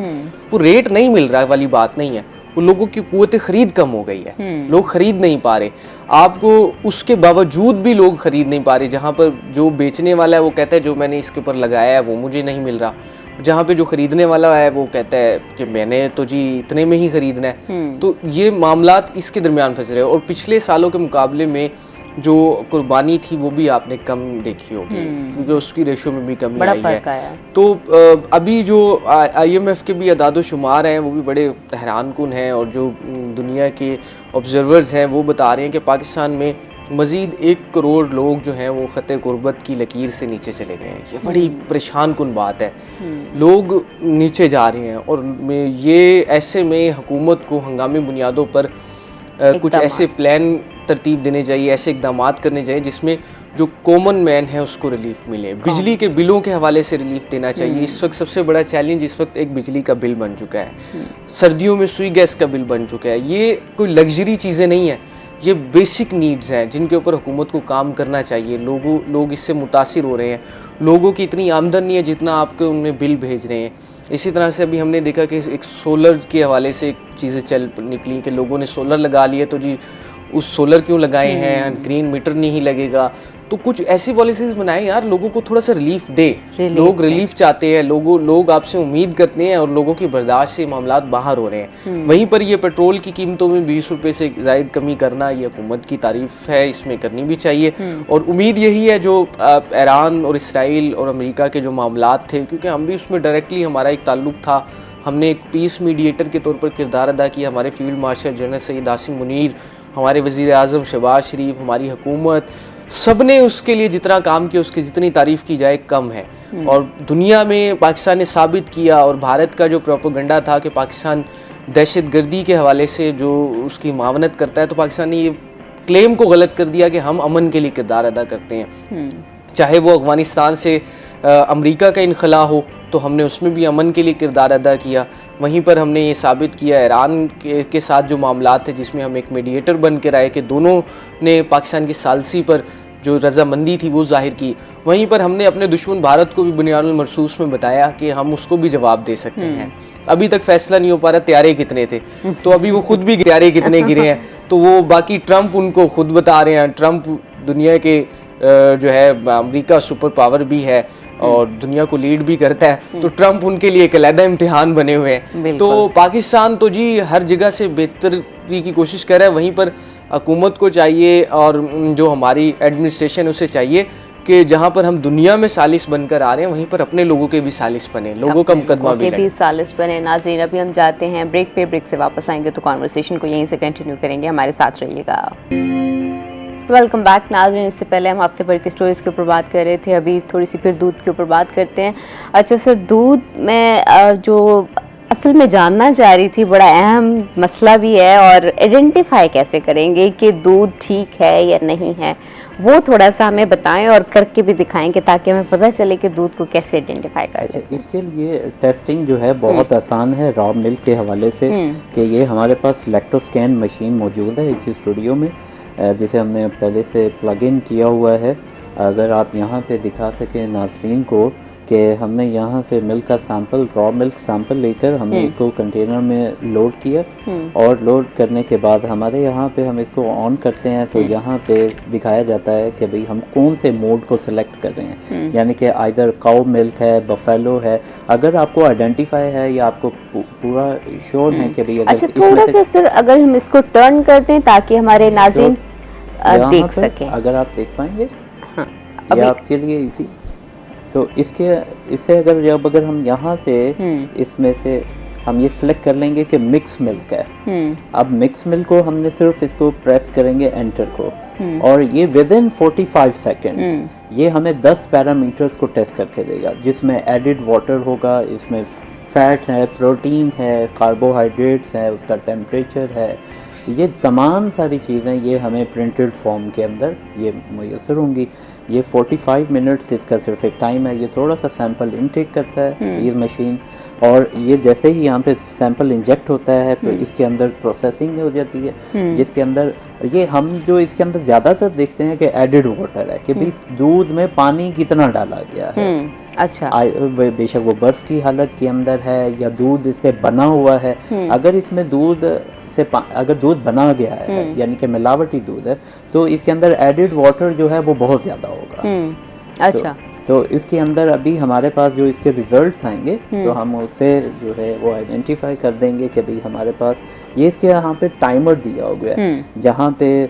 वो रेट नहीं मिल रहा वाली बात नहीं है, वो लोगों की क़ुव्वत ख़रीद कम हो गई है, लोग ख़रीद नहीं पा रहे। आपको उसके बावजूद भी लोग ख़रीद नहीं पा रहे, जहाँ पर जो बेचने वाला है वो कहता है जो मैंने इसके ऊपर लगाया है वो मुझे नहीं मिल रहा, जहाँ पे जो ख़रीदने वाला है वो कहता है कि मैंने तो जी इतने में ही ख़रीदना है। तो ये मामलात इसके दरमियान फंस रहे हैं, और पिछले सालों के मुकाबले में जो कुर्बानी थी वो भी आपने कम देखी होगी, क्योंकि उसकी रेशो में भी कमी आई है। तो अभी जो IMF के भी अदाद-ओ-शुमार हैं वो भी बड़े हैरानकुन हैं, और जो दुनिया के ऑब्जर्वर्स हैं वो बता रहे हैं कि पाकिस्तान में मज़ीद 1 करोड़ लोग जो हैं वो ख़त गुर्बत की लकीर से नीचे चले गए हैं। ये बड़ी परेशान कुन बात है, लोग नीचे जा रहे हैं, और ये ऐसे में हुकूमत को हंगामी बुनियादों पर कुछ ऐसे प्लान तरतीब देने चाहिए, ऐसे इकदाम करने चाहिए जिसमें जो कॉमन मैन है उसको रिलीफ मिले। बिजली के बिलों के हवाले से रिलीफ देना चाहिए। इस वक्त सबसे बड़ा चैलेंज इस वक्त एक बिजली का बिल बन चुका है, सर्दियों में सुई गैस का बिल बन चुका है। ये कोई लग्जरी चीज़ें नहीं है, ये बेसिक नीड्स हैं जिनके ऊपर हुकूमत को काम करना चाहिए। लोग इससे मुतासिर हो रहे हैं, लोगों की इतनी आमदन नहीं है जितना आपके उनमें बिल भेज रहे हैं। इसी तरह से अभी हमने देखा कि एक सोलर के हवाले से चीज़ें चल निकली कि लोगों ने सोलर लगा लिए, तो जी उस सोलर क्यों लगाए हैं, ग्रीन मीटर नहीं लगेगा। तो कुछ ऐसी पॉलिसीज़ बनाएं यार, लोगों को थोड़ा सा रिलीफ दे। लोग रिलीफ चाहते हैं, लोग आपसे उम्मीद करते हैं, और लोगों की बर्दाश्त से मामलात बाहर हो रहे हैं। वहीं पर ये पेट्रोल की कीमतों में 20 रुपये से ज़ायद कमी करना, ये हुकूमत की तारीफ़ है, इसमें करनी भी चाहिए। और उम्मीद यही है जो ईरान और इसराइल और अमेरिका के जो मामलात थे, क्योंकि हम भी उसमें डायरेक्टली हमारा एक ताल्लुक था, हमने एक पीस मीडिएटर के तौर पर किरदार अदा किया। हमारे field marshal general Syed Asim Munir, हमारे वज़ीर आज़म शहबाज शरीफ, हमारी हुकूमत, सब ने उसके लिए जितना काम किया उसकी जितनी तारीफ़ की जाए कम है। और दुनिया में पाकिस्तान ने साबित किया, और भारत का जो प्रोपेगेंडा था कि पाकिस्तान दहशतगर्दी के हवाले से जो उसकी मावनत करता है, तो पाकिस्तान ने ये क्लेम को गलत कर दिया कि हम अमन के लिए किरदार अदा करते हैं। चाहे वो अफ़गानिस्तान से अमेरिका का इनखला हो, तो हमने उसमें भी अमन के लिए किरदार अदा किया। वहीं पर हमने ये साबित किया ईरान के साथ जो मामलात थे, जिसमें हम एक मीडिएटर बन के आए कि दोनों ने पाकिस्तान की सालसी पर जो रजामंदी थी वो जाहिर की। वहीं पर हमने अपने दुश्मन भारत को भी बुनियादुल मरसूस में बताया कि हम उसको भी जवाब दे सकते हैं। अभी तक फैसला नहीं हो पा रहा त्यारे कितने थे, तो अभी वो खुद भी त्यारे कितने गिरे हैं, तो वो बाकी ट्रंप उनको खुद बता रहे हैं। ट्रंप दुनिया के जो है अमेरिका सुपर पावर भी है और दुनिया को लीड भी करता है, तो ट्रंप उनके लिए एक अलग इम्तिहान बने हुए हैं। तो पाकिस्तान तो जी हर जगह से बेहतरी की कोशिश कर रहा है, वहीं पर हुकूमत को चाहिए और जो हमारी एडमिनिस्ट्रेशन उसे चाहिए कि जहाँ पर हम दुनिया में सालिस बनकर आ रहे हैं, वहीं पर अपने लोगों के भी सालिस बने, लोगों का मुकदमा भी सालिस बने। नाज़रीन, अभी हम जाते हैं ब्रेक पे, ब्रेक से वापस आएंगे तो कॉन्वर्सेशन को यहीं से कंटिन्यू करेंगे, हमारे साथ रहिएगा। वेलकम बैक नाज़रीन। इससे पहले हम हफ्ते भर की स्टोरीज़ के ऊपर बात कर रहे थे, अभी थोड़ी सी फिर दूध के ऊपर बात करते हैं। अच्छा सर, दूध में जो असल में जानना चाह रही थी, बड़ा अहम मसला भी है, और आइडेंटिफाई कैसे करेंगे कि दूध ठीक है या नहीं है, वो थोड़ा सा हमें बताएं और करके भी दिखाएं कि ताकि हमें पता चले कि दूध को कैसे आइडेंटिफाई कर अच्छा, लेते हैं। इसके लिए टेस्टिंग जो है बहुत आसान है रॉ मिल्क के हवाले से, कि ये हमारे पास लैक्टोस्कैन मशीन मौजूद है इस स्टूडियो में, जिसे हमने पहले से प्लग इन किया हुआ है। अगर आप यहाँ पे दिखा सकें नाज़रीन को कि हमने यहाँ पे मिल्क का सैंपल, रॉ मिल्क सैंपल लेकर हमने इसको कंटेनर में लोड किया, और लोड करने के बाद हमारे यहाँ पे हम इसको ऑन करते हैं तो यहाँ पे दिखाया जाता है कि भाई हम कौन से मोड को सिलेक्ट कर रहे हैं, यानी कि आइदर काउ मिल्क है, बफेलो है। अगर आपको आइडेंटिफाई है या आपको पूरा श्योर है कि भाई अगर अच्छा, थोड़ा सा सर अगर हम इसको टर्न कर दें ताकि हमारे नाज़रीन देख सकें। अगर आप देख पाएंगे, हाँ, ये आपके लिए इसी, तो इससे अगर हम यहाँ से इसमें से हम ये सिलेक्ट कर लेंगे कि मिक्स मिल्क है। अब मिक्स मिल्क को हमने सिर्फ इसको प्रेस करेंगे एंटर को, और ये विद इन 45 सेकेंड्स ये हमें 10 पैरामीटर्स को टेस्ट करके देगा, जिसमें एडिड वाटर होगा, इसमें फैट है, प्रोटीन है, कार्बोहाइड्रेट्स है, उसका टेम्परेचर है, ये तमाम सारी चीज़ें ये हमें प्रिंटेड फॉर्म के अंदर ये मुयसर होंगी। ये 45 मिनट्स इसका सिर्फ एक टाइम है। ये थोड़ा सा सैंपल इनटेक करता है ये मशीन, और ये जैसे ही यहाँ पे सैंपल इंजेक्ट होता है तो इसके अंदर प्रोसेसिंग हो जाती है, जिसके अंदर ये हम जो इसके अंदर ज़्यादातर देखते हैं कि एडिड वाटर है, कि भाई दूध में पानी कितना डाला गया है। अच्छा, बेशक वो बर्फ़ की हालत के अंदर है या दूध इससे बना हुआ है, अगर इसमें अगर दूध बना गया है यानी कि मिलावटी दूध है, तो इसके अंदर एडिड वाटर जो है वो बहुत ज़्यादा होगा। अच्छा, तो इसके अंदर अभी हमारे पास जो इसके रिजल्ट्स आएंगे तो हम उससे जो है वो आइडेंटिफाई कर देंगे कि भाई हमारे पास ये इसके यहाँ पे टाइमर दिया हो गया है, जहाँ पे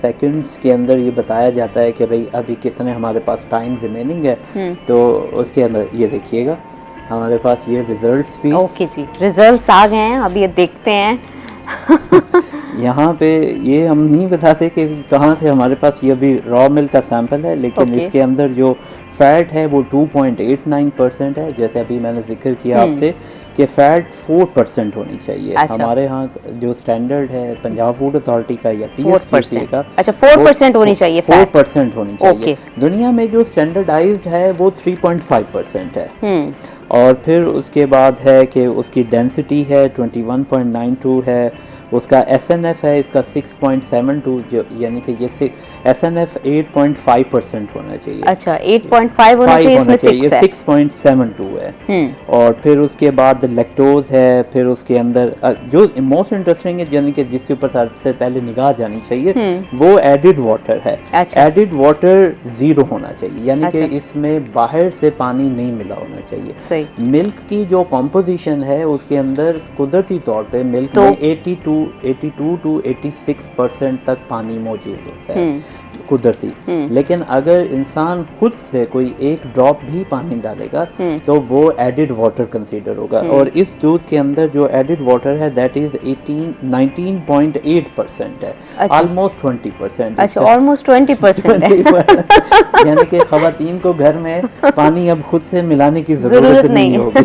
सेकंड्स के अंदर ये बताया जाता है कि भाई अभी कितने हमारे पास टाइम रिमेनिंग है। तो उसके अंदर ये देखिएगा हमारे पास ये रिजल्ट्स भी, ओके जी, रिजल्ट्स आ गए हैं, अब ये देखते हैं। यहाँ पे ये हम नहीं बताते कि कहाँ से हमारे पास ये अभी रॉ मिल्क का सैंपल है, लेकिन इसके अंदर जो फैट है वो 2.89% है। जैसे अभी मैंने जिक्र किया आपसे कि फैट 4% होनी चाहिए। अच्छा। हमारे यहाँ जो स्टैंडर्ड है पंजाब फूड अथॉरिटी का या PSGC का, अच्छा 4% होनी चाहिए, 4% होनी चाहिए। दुनिया में जो स्टैंडर्डाइज्ड है वो 3.5% है। और फिर उसके बाद है कि उसकी डेंसिटी है 21.92 है, उसका SNF है इसका 6.72, जो यानी कि ये SNF 8.5% होना चाहिए। अच्छा, 8.5 होना चाहिए, इसमें 6 है, 6.72 है। और फिर उसके बाद लैक्टोज है, फिर उसके अंदर जो मोस्ट इंटरेस्टिंग है यानी कि जिसके ऊपर सबसे पहले निगाह जानी चाहिए वो एडिड वाटर है। अच्छा। एडिड वाटर 0 होना चाहिए, यानी कि अच्छा। इसमें बाहर से पानी नहीं मिला होना चाहिए। सही। मिल्क की जो कॉम्पोजिशन है उसके अंदर कुदरती तौर पे मिल्क तो में 82 to 86% तक पानी मौजूद होता है कुदरती। लेकिन अगर इंसान खुद से कोई एक ड्रॉप भी पानी डालेगा तो वो एडिड वाटर कंसीडर होगा। और इस दूध के अंदर जो एडिड वाटर है दैट इज 19.8% है। अच्छा। ऑलमोस्ट 20%। अच्छा, ऑलमोस्ट 20% है। यानी कि खवातीन को घर में पानी अब खुद से मिलाने की जरूरत नहीं होगी।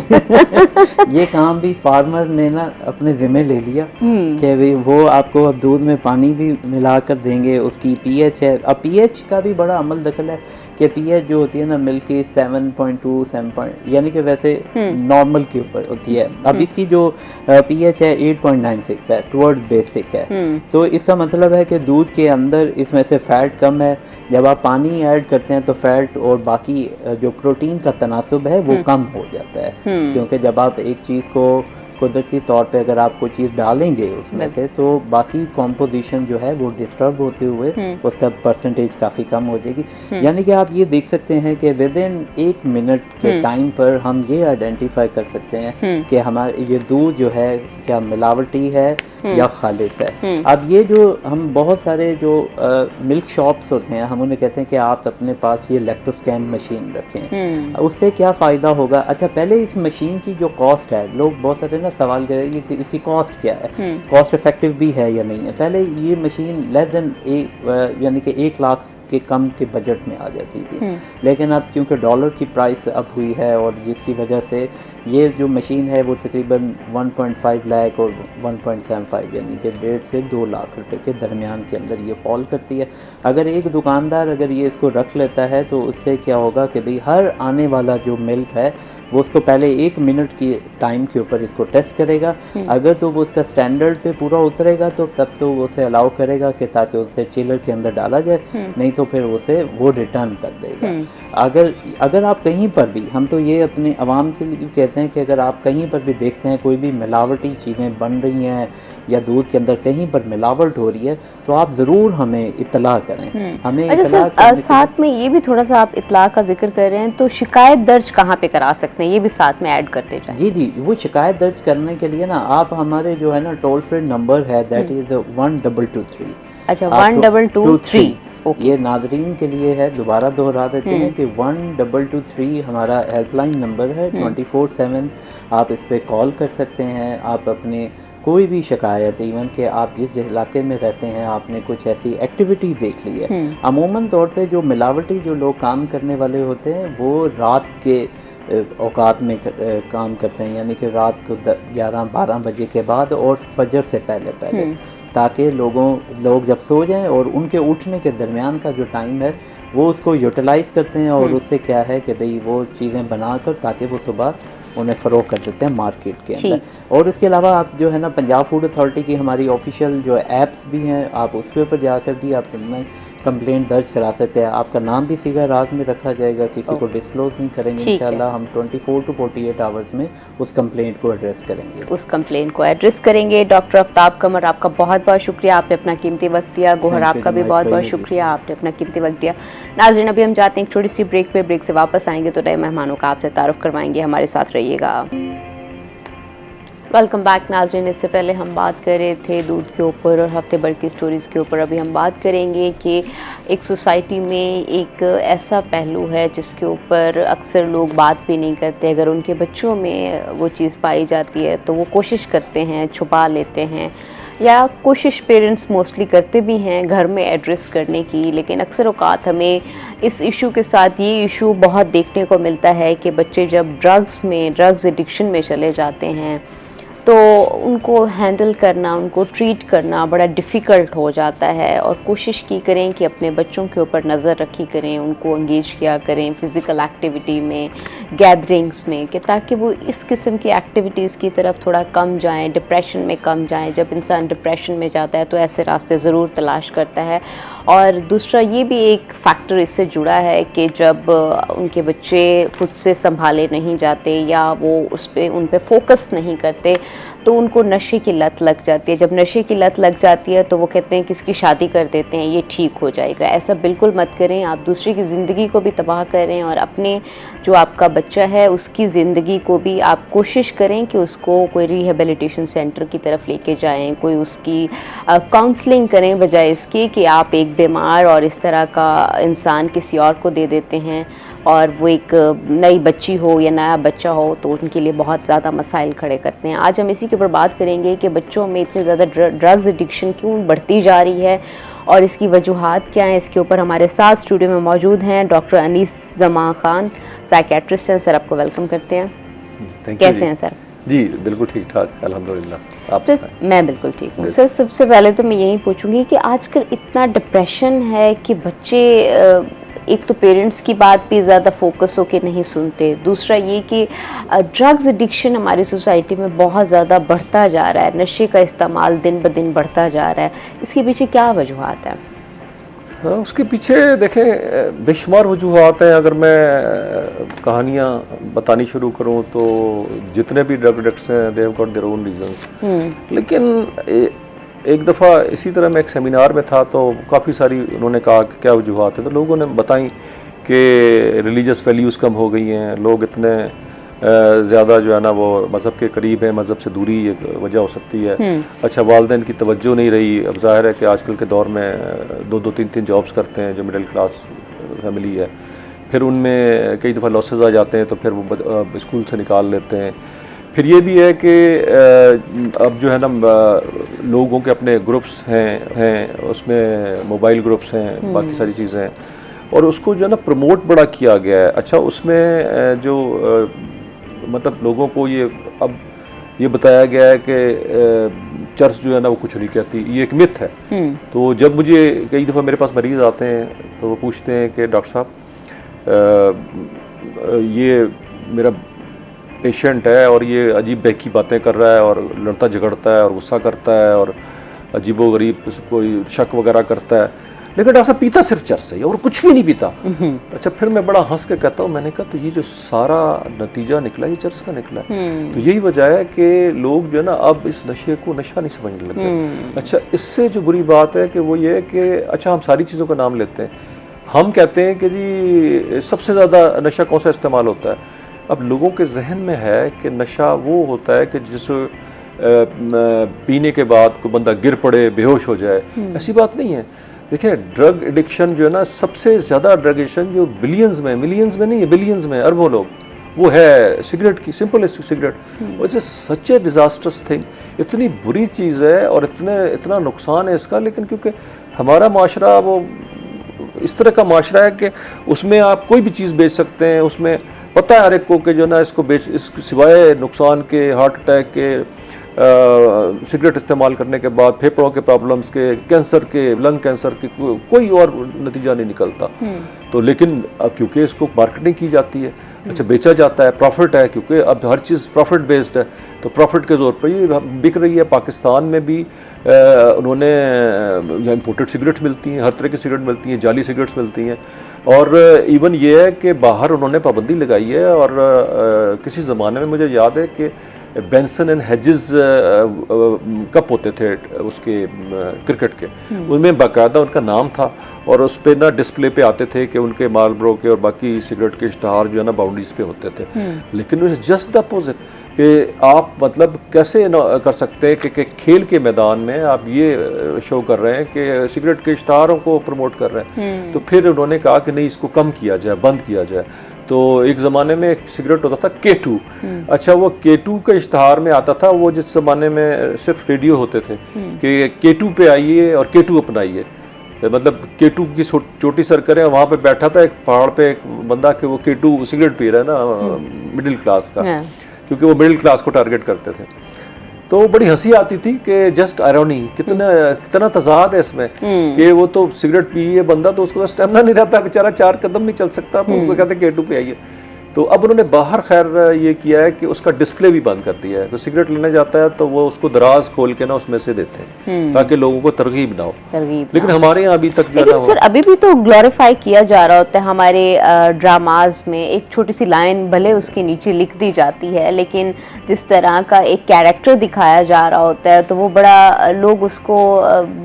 ये काम भी फार्मर ने ना अपने जिम्मे ले लिया कि भाई वो आपको अब दूध में पानी भी मिला कर देंगे। उसकी पीएच है, अब पीएच का भी बड़ा अमल दखल है कि पीएच जो होती है ना मिल्क की 7.2 7 यानी कि वैसे नॉर्मल के ऊपर होती है। अब इसकी जो पीएच है 8.96 है, टुवर्ड बेसिक है। तो इसका मतलब है कि दूध के अंदर इसमें से फैट कम है। जब आप पानी ऐड करते हैं तो फैट और बाकी जो प्रोटीन का तनासुब है वो कम हो जाता है, क्योंकि जब आप एक चीज़ को कुदरती तौर पे अगर आप कोई चीज़ डालेंगे उसमें से तो बाकी कॉम्पोजिशन जो है वो डिस्टर्ब होते हुए उसका परसेंटेज काफ़ी कम हो जाएगी। यानी कि आप ये देख सकते हैं कि विद इन 1 मिनट के टाइम पर हम ये आइडेंटिफाई कर सकते हैं कि हमारे ये दूध जो है क्या मिलावटी है या खालिस है। अब ये जो हम बहुत सारे जो मिल्क शॉप्स होते हैं हम उन्हें कहते हैं कि आप अपने पास ये लैक्टोस्कैन मशीन रखें। उससे क्या फ़ायदा होगा? अच्छा, पहले इस मशीन की जो कॉस्ट है, लोग बहुत सारे ना सवाल करेगी कि इसकी कॉस्ट क्या है, कॉस्ट इफेक्टिव भी है या नहीं है। पहले ये मशीन लेस देन यानी कि 1 लाख के कम के बजट में आ जाती थी, लेकिन अब क्योंकि डॉलर की प्राइस अप हुई है और जिसकी वजह से ये जो मशीन है वो तकरीबन 1.5 लाख और 1.75 यानी कि 1.5 से 2 लाख रुपए के दरमियान के अंदर ये फॉल करती है। अगर एक दुकानदार अगर ये इसको रख लेता है तो उससे क्या होगा कि भाई हर आने वाला जो मिल्क है वो उसको पहले 1 मिनट की टाइम के ऊपर इसको टेस्ट करेगा, अगर तो वो उसका स्टैंडर्ड पे पूरा उतरेगा तो तब तो वो उसे अलाउ करेगा कि ताकि उसे चिलर के अंदर डाला जाए, नहीं तो फिर उसे वो रिटर्न कर देगा। अगर आप कहीं पर भी, हम तो ये अपने आवाम के लिए कहते हैं कि अगर आप कहीं पर भी देखते हैं कोई भी मिलावटी चीज़ें बन रही हैं या दूध के अंदर कहीं पर मिलावट हो रही है तो आप ज़रूर हमें इत्तला करें। हमें अच्छा सर, साथ में ये भी थोड़ा सा आप इत्तला का जिक्र कर रहे हैं तो शिकायत दर्ज कहाँ पे करा सकते हैं, ये भी साथ में ऐड करते जाए। जी, वो शिकायत दर्ज करने के लिए ना आप हमारे जो है ना टोल फ्री नंबर है दैट इज़ 1223। अच्छा 1223 ये नादरीन के लिए है, दोबारा दोहरा देते हैं कि 1223 हमारा हेल्पलाइन नंबर है। 24/7 आप इस पर कॉल कर सकते हैं। आप अपने कोई भी शिकायत, इवन कि आप जिस इलाके में रहते हैं आपने कुछ ऐसी एक्टिविटी देख ली है, अमूमन तौर पे जो मिलावटी जो लोग काम करने वाले होते हैं वो रात के औकात में काम करते हैं, यानी कि रात को 11-12 बजे के बाद और फजर से पहले ताकि लोग जब सो जाएं और उनके उठने के दरमियान का जो टाइम है वो उसको यूटिलाइज़ करते हैं और उससे क्या है कि भाई वो चीज़ें बनाकर ताकि वो सुबह उन्हें फ़रोग कर देते हैं मार्केट के अंदर। और इसके अलावा आप जो है ना पंजाब फूड अथॉरिटी की हमारी ऑफिशियल जो ऐप्स भी हैं, आप उसके ऊपर जाकर भी आप कंप्लेंट दर्ज करा सकते हैं। आपका नाम भी फिगर रात में रखा जाएगा, किसी को डिस्क्लोज नहीं करेंगे। इंशाल्लाह हम 24 to 48 आवर्स में उस कंप्लेंट को एड्रेस करेंगे। डॉक्टर आफ्ताब कमर, आपका बहुत बहुत शुक्रिया, आपने अपना कीमती वक्त दिया। गोहर, आपका भी बहुत बहुत शुक्रिया, आपने अपना कीमती वक्त दिया। नाज़रीन, अभी हम जाते हैं एक छोटी सी ब्रेक पे, ब्रेक से वापस आएंगे तो नए मेहमानों का आपसे तारुफ करवाएंगे, हमारे साथ रहिएगा। वेलकम बैक नाज़रीन, इससे पहले हम बात कर रहे थे दूध के ऊपर और हफ्ते भर की स्टोरीज़ के ऊपर। अभी हम बात करेंगे कि एक सोसाइटी में एक ऐसा पहलू है जिसके ऊपर अक्सर लोग बात भी नहीं करते। अगर उनके बच्चों में वो चीज़ पाई जाती है तो वो कोशिश करते हैं, छुपा लेते हैं, या कोशिश पेरेंट्स मोस्टली करते भी हैं घर में एड्रेस करने की। लेकिन अक्सर औकात हमें इस इशू के साथ ये इशू बहुत देखने को मिलता है कि बच्चे जब ड्रग्स एडिक्शन में चले जाते हैं तो उनको हैंडल करना, उनको ट्रीट करना बड़ा डिफ़िकल्ट हो जाता है। और कोशिश की करें कि अपने बच्चों के ऊपर नज़र रखी करें, उनको एंगेज किया करें फ़िज़िकल एक्टिविटी में, गैदरिंग्स में, कि ताकि वो इस किस्म की एक्टिविटीज़ की तरफ थोड़ा कम जाएं, डिप्रेशन में कम जाएं। जब इंसान डिप्रेशन में जाता है तो ऐसे रास्ते ज़रूर तलाश करता है। और दूसरा ये भी एक फैक्टर इससे जुड़ा है कि जब उनके बच्चे खुद से संभाले नहीं जाते या वो उन पे फोकस नहीं करते तो उनको नशे की लत लग जाती है। जब नशे की लत लग जाती है तो वो कहते हैं कि इसकी शादी कर देते हैं, ये ठीक हो जाएगा। ऐसा बिल्कुल मत करें, आप दूसरे की ज़िंदगी को भी तबाह करें और अपने जो आपका बच्चा है उसकी ज़िंदगी को भी आप कोशिश करें कि उसको कोई रिहेबिलिटेशन सेंटर की तरफ लेके जाएं, कोई उसकी काउंसलिंग करें, बजाय इसके कि आप एक बीमार और इस तरह का इंसान किसी और को दे देते हैं और वो एक नई बच्ची हो या नया बच्चा हो तो उनके लिए बहुत ज़्यादा मसाइल खड़े करते हैं। आज हम इसी के ऊपर बात करेंगे कि बच्चों में इतनी ज़्यादा ड्रग्स एडिक्शन क्यों बढ़ती जा रही है और इसकी वजूहात क्या हैं। इसके ऊपर हमारे साथ स्टूडियो में मौजूद हैं डॉक्टर अनीस जमा खान, साइकेट्रिस्ट हैं। सर, आपको वेलकम करते हैं। कैसे हैं सर? जी बिल्कुल ठीक ठाक, अल्हम्दुलिल्लाह। आप सर? मैं बिल्कुल ठीक हूँ। सर, सबसे पहले तो मैं यही पूछूंगी कि आजकल इतना डिप्रेशन है कि बच्चे एक तो पेरेंट्स की बात पे ज़्यादा फोकस होके नहीं सुनते, दूसरा ये कि ड्रग्स एडिक्शन हमारी सोसाइटी में बहुत ज़्यादा बढ़ता जा रहा है, नशे का इस्तेमाल दिन ब दिन बढ़ता जा रहा है। इसके पीछे क्या वजूहात है? हाँ, उसके पीछे देखें बेशुमार वजूहात हैं। अगर मैं कहानियाँ बतानी शुरू करूँ तो जितने भी ड्रग एडिक्ट्स हैं they have got their own reasons. लेकिन एक दफ़ा इसी तरह मैं एक सेमिनार में था तो काफ़ी सारी उन्होंने कहा कि क्या वजूहात है, तो लोगों ने बताई कि रिलीजियस वैल्यूज़ कम हो गई हैं, लोग इतने ज़्यादा जो है ना वो मज़हब के करीब हैं, मज़हब से दूरी एक वजह हो सकती है। अच्छा, वालिदैन की तवज्जो नहीं रही। अब ज़ाहिर है कि आजकल के दौर में 2-2 3-3 जॉब्स करते हैं जो मिडिल क्लास फैमिली है, फिर उनमें कई दफ़ा लॉसेस आ जाते हैं तो फिर वो स्कूल से निकाल लेते हैं। फिर ये भी है कि अब जो है ना लोगों के अपने ग्रुप्स हैं उसमें मोबाइल ग्रुप्स हैं, बाकी सारी चीज़ें हैं, और उसको जो है ना प्रमोट बड़ा किया गया है। अच्छा, उसमें जो मतलब लोगों को ये बताया गया है कि चर्च जो है ना वो कुछ नहीं कहती, ये एक मिथ है। तो जब मुझे कई दफ़ा मेरे पास मरीज़ आते हैं तो वो पूछते हैं कि डॉक्टर साहब ये मेरा पेशेंट है और ये अजीब बहकी बातें कर रहा है और लड़ता झगड़ता है और गुस्सा करता है और अजीबोगरीब कोई शक वगैरह करता है, लेकिन डॉक्टर साहब पीता सिर्फ चर्स है और कुछ भी नहीं पीता। अच्छा, फिर मैं बड़ा हंस के कहता हूँ, मैंने कहा तो ये जो सारा नतीजा निकला ये चर्स का निकला। तो यही वजह है कि लोग जो है ना अब इस नशे को नशा नहीं समझने लगे। अच्छा, इससे जो बुरी बात है कि वो ये है कि अच्छा हम सारी चीज़ों का नाम लेते हैं, हम कहते हैं कि जी सबसे ज़्यादा नशा कौन सा इस्तेमाल होता है। अब लोगों के जहन में है कि नशा वो होता है कि जिस पीने के बाद कोई बंदा गिर पड़े, बेहोश हो जाए, ऐसी बात नहीं है। देखिए, ड्रग एडिक्शन जो है ना, सबसे ज़्यादा ड्रग एडिक्शन जो मिलियंस में नहीं है, बिलियंस में, अरबों लोग, वो है सिगरेट की, simple cigarette. It's such A disasters thing, इतनी बुरी चीज़ है और इतना नुकसान है इसका। लेकिन क्योंकि हमारा माशरा वो इस तरह का माशरा है कि उसमें आप कोई भी चीज़ बेच सकते हैं, उसमें पता है हर एक को कि जो ना इसको इस सिवाय नुकसान के, हार्ट अटैक के, सिगरेट इस्तेमाल करने के बाद फेफड़ों के प्रॉब्लम्स के, कैंसर के, लंग कैंसर के कोई और नतीजा नहीं निकलता। तो लेकिन अब क्योंकि इसको मार्केटिंग की जाती है, अच्छा बेचा जाता है, प्रॉफिट है, क्योंकि अब हर चीज़ प्रॉफिट बेस्ड है, तो प्रॉफिट के ज़ोर पर ये बिक रही है। पाकिस्तान में भी उन्होंने इम्पोर्टेड सिगरेट मिलती हैं, हर तरह की सिगरेट मिलती हैं, जाली सिगरेट्स मिलती हैं, और इवन ये है कि बाहर उन्होंने पाबंदी लगाई है। और किसी ज़माने में मुझे याद है कि बेंसन एंड हेजिस कप होते थे उसके क्रिकेट के, उनमें बाकायदा उनका नाम था और उस पर ना डिस्प्ले पे आते थे कि उनके मार्लबोरो के और बाकी सिगरेट के इश्तहार जो है ना बाउंड्रीज पे होते थे। लेकिन इट्स जस्ट द अपोजिट कि आप मतलब कैसे कर सकते हैं कि खेल के मैदान में आप ये शो कर रहे हैं कि सिगरेट के इश्तहारों को प्रमोट कर रहे हैं। तो फिर उन्होंने कहा कि नहीं, इसको कम किया जाए, बंद किया जाए। तो एक ज़माने में एक सिगरेट होता था K2। अच्छा, वो K2 के इश्तहार में आता था, वो जिस ज़माने में सिर्फ रेडियो होते थे कि K2 पे आइए और K2 अपनाइए, मतलब K2 की चोटी सर करें। वहाँ पे बैठा था एक पहाड़ पे एक बंदा कि वो K2 सिगरेट पी रहा है ना, मिडिल क्लास का, क्योंकि वो मिडिल क्लास को टारगेट करते थे। तो बड़ी हंसी आती थी कि जस्ट आयरनी, कितना तजाद है इसमें कि वो तो सिगरेट पिए बंदा, तो उसको तो स्टेमिना नहीं रहता, बेचारा 4 कदम नहीं चल सकता, तो उसको कहते हैं K2 पे आइए। तो अब उन्होंने बाहर खैर ये किया है कि उसका डिस्प्ले भी बंद कर दिया है। तो सिगरेट लेने जाता है तो वो उसको दराज खोल के ना उसमें से देते हैं ताकि लोगों को तरगीब ना हो। लेकिन हमारे यहाँ अभी तक लेकिन सर अभी भी तो ग्लोरीफाई किया जा रहा होता है हमारे ड्रामाज में। एक छोटी सी लाइन भले उसके नीचे लिख दी जाती है, लेकिन जिस तरह का एक कैरेक्टर दिखाया जा रहा होता है तो वो बड़ा लोग उसको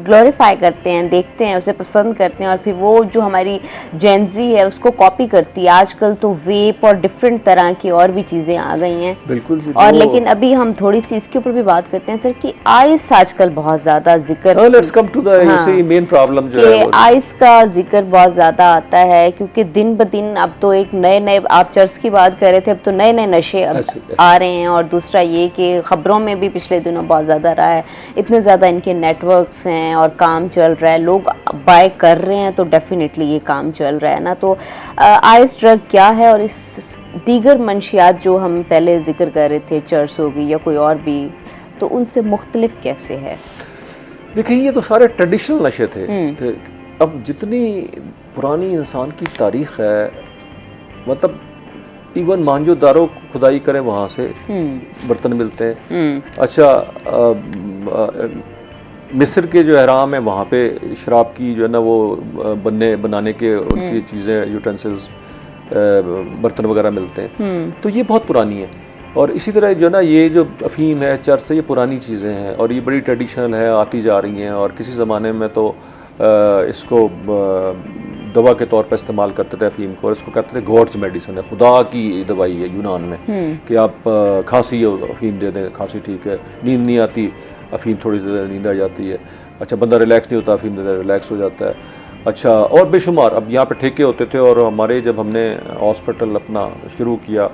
ग्लोरीफाई करते हैं, देखते हैं, उसे पसंद करते हैं, और फिर वो जो हमारी जेनजी है उसको कॉपी करती है। आजकल तो वेप और डिफरेंट तरह की और भी चीज़ें आ गई हैं। बिल्कुल जी। और लेकिन अभी हम थोड़ी सी इसके ऊपर भी बात करते हैं सर कि आइस आजकल बहुत ज़्यादा जिक्र, let's come to the main problem जो है, आइस का जिक्र बहुत ज़्यादा आता है, क्योंकि दिन ब दिन अब तो एक नए आप चर्च की बात कर रहे थे, अब तो नए नशे आ रहे हैं। और दूसरा ये कि ख़बरों में भी पिछले दिनों बहुत ज़्यादा रहा है, इतने ज़्यादा इनके नेटवर्क्स हैं और काम चल रहा है, लोग बाय कर रहे हैं, तो डेफिनेटली ये काम चल रहा है ना। तो आइस ड्रग क्या है और इस दीगर मंशियात जो हम पहले जिक्र कर रहे थे, चर्च होगी या कोई और भी, तो उनसे मुख्तलिफ कैसे है? देखिए, ये तो सारे ट्रेडिशनल नशे थे। अब जितनी पुरानी इंसान की तारीख है, मतलब इवन मांझोदारों खुदाई करें वहाँ से बर्तन मिलते हैं। अच्छा, मिस्र के जो एहराम है वहाँ पे शराब की जो है ना वो बनाने के उनकी चीज़ें, यूटेंसिल्स, बर्तन वगैरह मिलते हैं। तो ये बहुत पुरानी है। और इसी तरह जो ना ये जो अफीम है, चर्च है, ये पुरानी चीज़ें हैं और ये बड़ी ट्रेडिशनल है, आती जा रही हैं। और किसी ज़माने में तो इसको दवा के तौर पर इस्तेमाल करते थे अफीम को, और इसको कहते थे गॉड्स मेडिसिन है, खुदा की दवाई है यूनान में, कि आप खांसी अफीम दे दें, खांसी ठीक है, नींद नहीं आती, अफीम थोड़ी देर नींद आ जाती है। अच्छा, बंदा रिलैक्स नहीं होता, अफीम दे दें रिलैक्स हो जाता है। अच्छा, और बेशुमार अब यहाँ पे ठेके होते थे, और हमारे जब हमने हॉस्पिटल अपना शुरू किया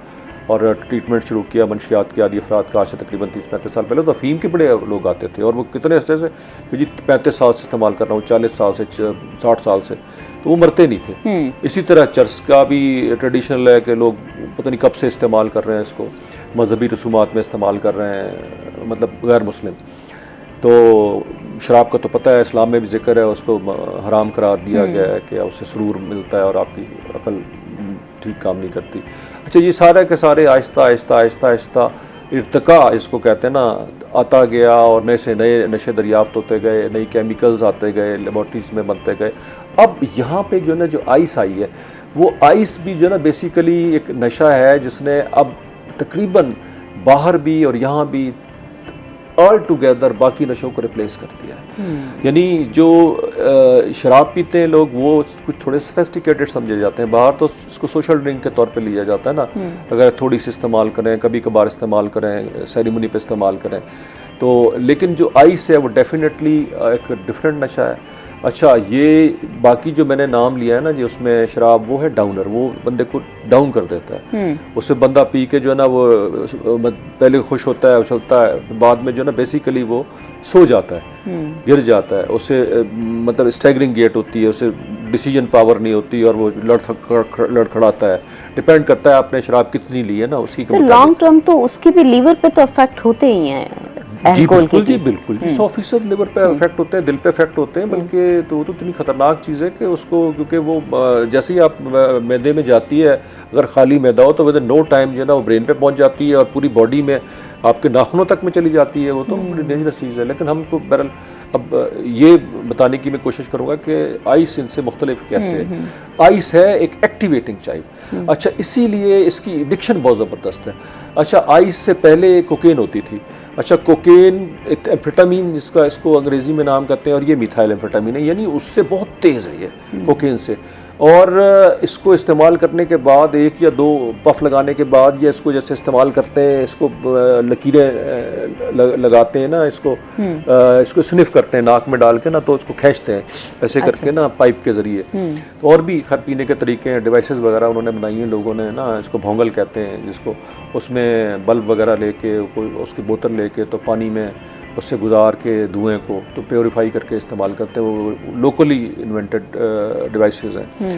और ट्रीटमेंट शुरू किया मंशियात के आदि अफराद का आज से तकरीबन 30-35 साल पहले। तो अफीम के बड़े लोग आते थे और वो कितने अर्से से कि जी 35 साल से इस्तेमाल कर रहा हूँ, 40 साल से, 60 साल से, तो वो मरते नहीं थे। इसी तरह चर्च का भी ट्रेडिशनल है कि लोग पता नहीं कब से इस्तेमाल कर रहे हैं इसको, मजहबी रसूमात में इस्तेमाल कर रहे हैं, मतलब गैर मुस्लिम। तो शराब का तो पता है इस्लाम में भी जिक्र है, उसको हराम करार दिया गया है कि उससे सुरूर मिलता है और आपकी अकल ठीक काम नहीं करती। अच्छा, ये सारे के सारे आहिस्ता आहिस्ता आहिस्ता आहिस्ता इर्तिका इसको कहते हैं ना, आता गया और नए से नए नशे दरियाफ्त होते गए, नई केमिकल्स आते गए, लेबॉर्ट्रीज में बनते गए। अब यहाँ पे जो है ना, जो आइस आई है, वो आइस भी जो है ना बेसिकली एक नशा है जिसने अब तकरीबन बाहर भी और यहाँ भी ऑल टुगेदर बाकी नशों को रिप्लेस कर दिया है। यानी जो शराब पीते हैं लोग वो कुछ थोड़े सोफिस्टिकेटेड समझे जाते हैं, बाहर तो इसको सोशल ड्रिंक के तौर पे लिया जाता है ना, अगर थोड़ी सी इस्तेमाल करें, कभी कभार इस्तेमाल करें, सेरेमनी पे इस्तेमाल करें तो। लेकिन जो आइस है वो डेफिनेटली एक डिफरेंट नशा है। अच्छा, ये बाकी जो मैंने नाम लिया है ना जी, उसमें शराब वो है डाउनर, वो बंदे को डाउन कर देता है। उससे बंदा पी के जो है ना वो पहले खुश होता है, उछलता है, बाद में जो है ना बेसिकली वो सो जाता है, गिर जाता है, उससे मतलब स्टैगरिंग गेट होती है, उससे डिसीजन पावर नहीं होती और वो लड़खड़ाता है। डिपेंड करता है आपने शराब कितनी ली है ना उसकी। लॉन्ग टर्म तो उसके भी लीवर पे तो अफेक्ट होते ही हैं। जी बिल्कुल जी, बिल्कुल जी, 100% लिवर पे इफेक्ट होते हैं, दिल पे इफेक्ट होते हैं, बल्कि तो वो तो इतनी खतरनाक चीज़ है कि उसको, क्योंकि वो जैसे ही आप मैदे में जाती है, अगर खाली मैदा हो तो विद नो टाइम जो है ना वो ब्रेन पे पहुंच जाती है और पूरी बॉडी में आपके नाखूनों तक में चली जाती है। वो तो बड़ी डेंजरस चीज़ है। लेकिन हम तो बहरहाल अब ये बताने की मैं कोशिश करूँगा कि आइस इनसे मुख्तलिफ कैसे है। आइस है एक एक्टिवेटिंग चाइल्ड। अच्छा, इसीलिए इसकी एडिक्शन बहुत ज़बरदस्त है। अच्छा, आइस से पहले कोकेन होती थी। अच्छा, कोकेन एम्फेटामीन जिसका इसको अंग्रेज़ी में नाम कहते हैं, और ये मिथाइल एम्फेटामीन है, यानी उससे बहुत तेज़ है ये कोकेन से। और इसको इस्तेमाल करने के बाद 1 या 2 पफ लगाने के बाद, या इसको जैसे इस्तेमाल करते हैं, इसको लकीरें लगाते हैं ना, इसको स्निफ करते हैं नाक में डाल के ना, तो इसको खींचते हैं ऐसे करके ना पाइप के ज़रिए। तो और भी खर पीने के तरीके हैं, डिवाइसेस वगैरह उन्होंने बनाई हैं लोगों ने ना, इसको भोंगल कहते हैं जिसको, उसमें बल्ब वगैरह लेके उसकी बोतल लेके तो पानी में उससे गुजार के धुएं को तो प्योरीफाई करके इस्तेमाल करते हैं। वो लोकली इन्वेंटेड डिवाइसेस हैं।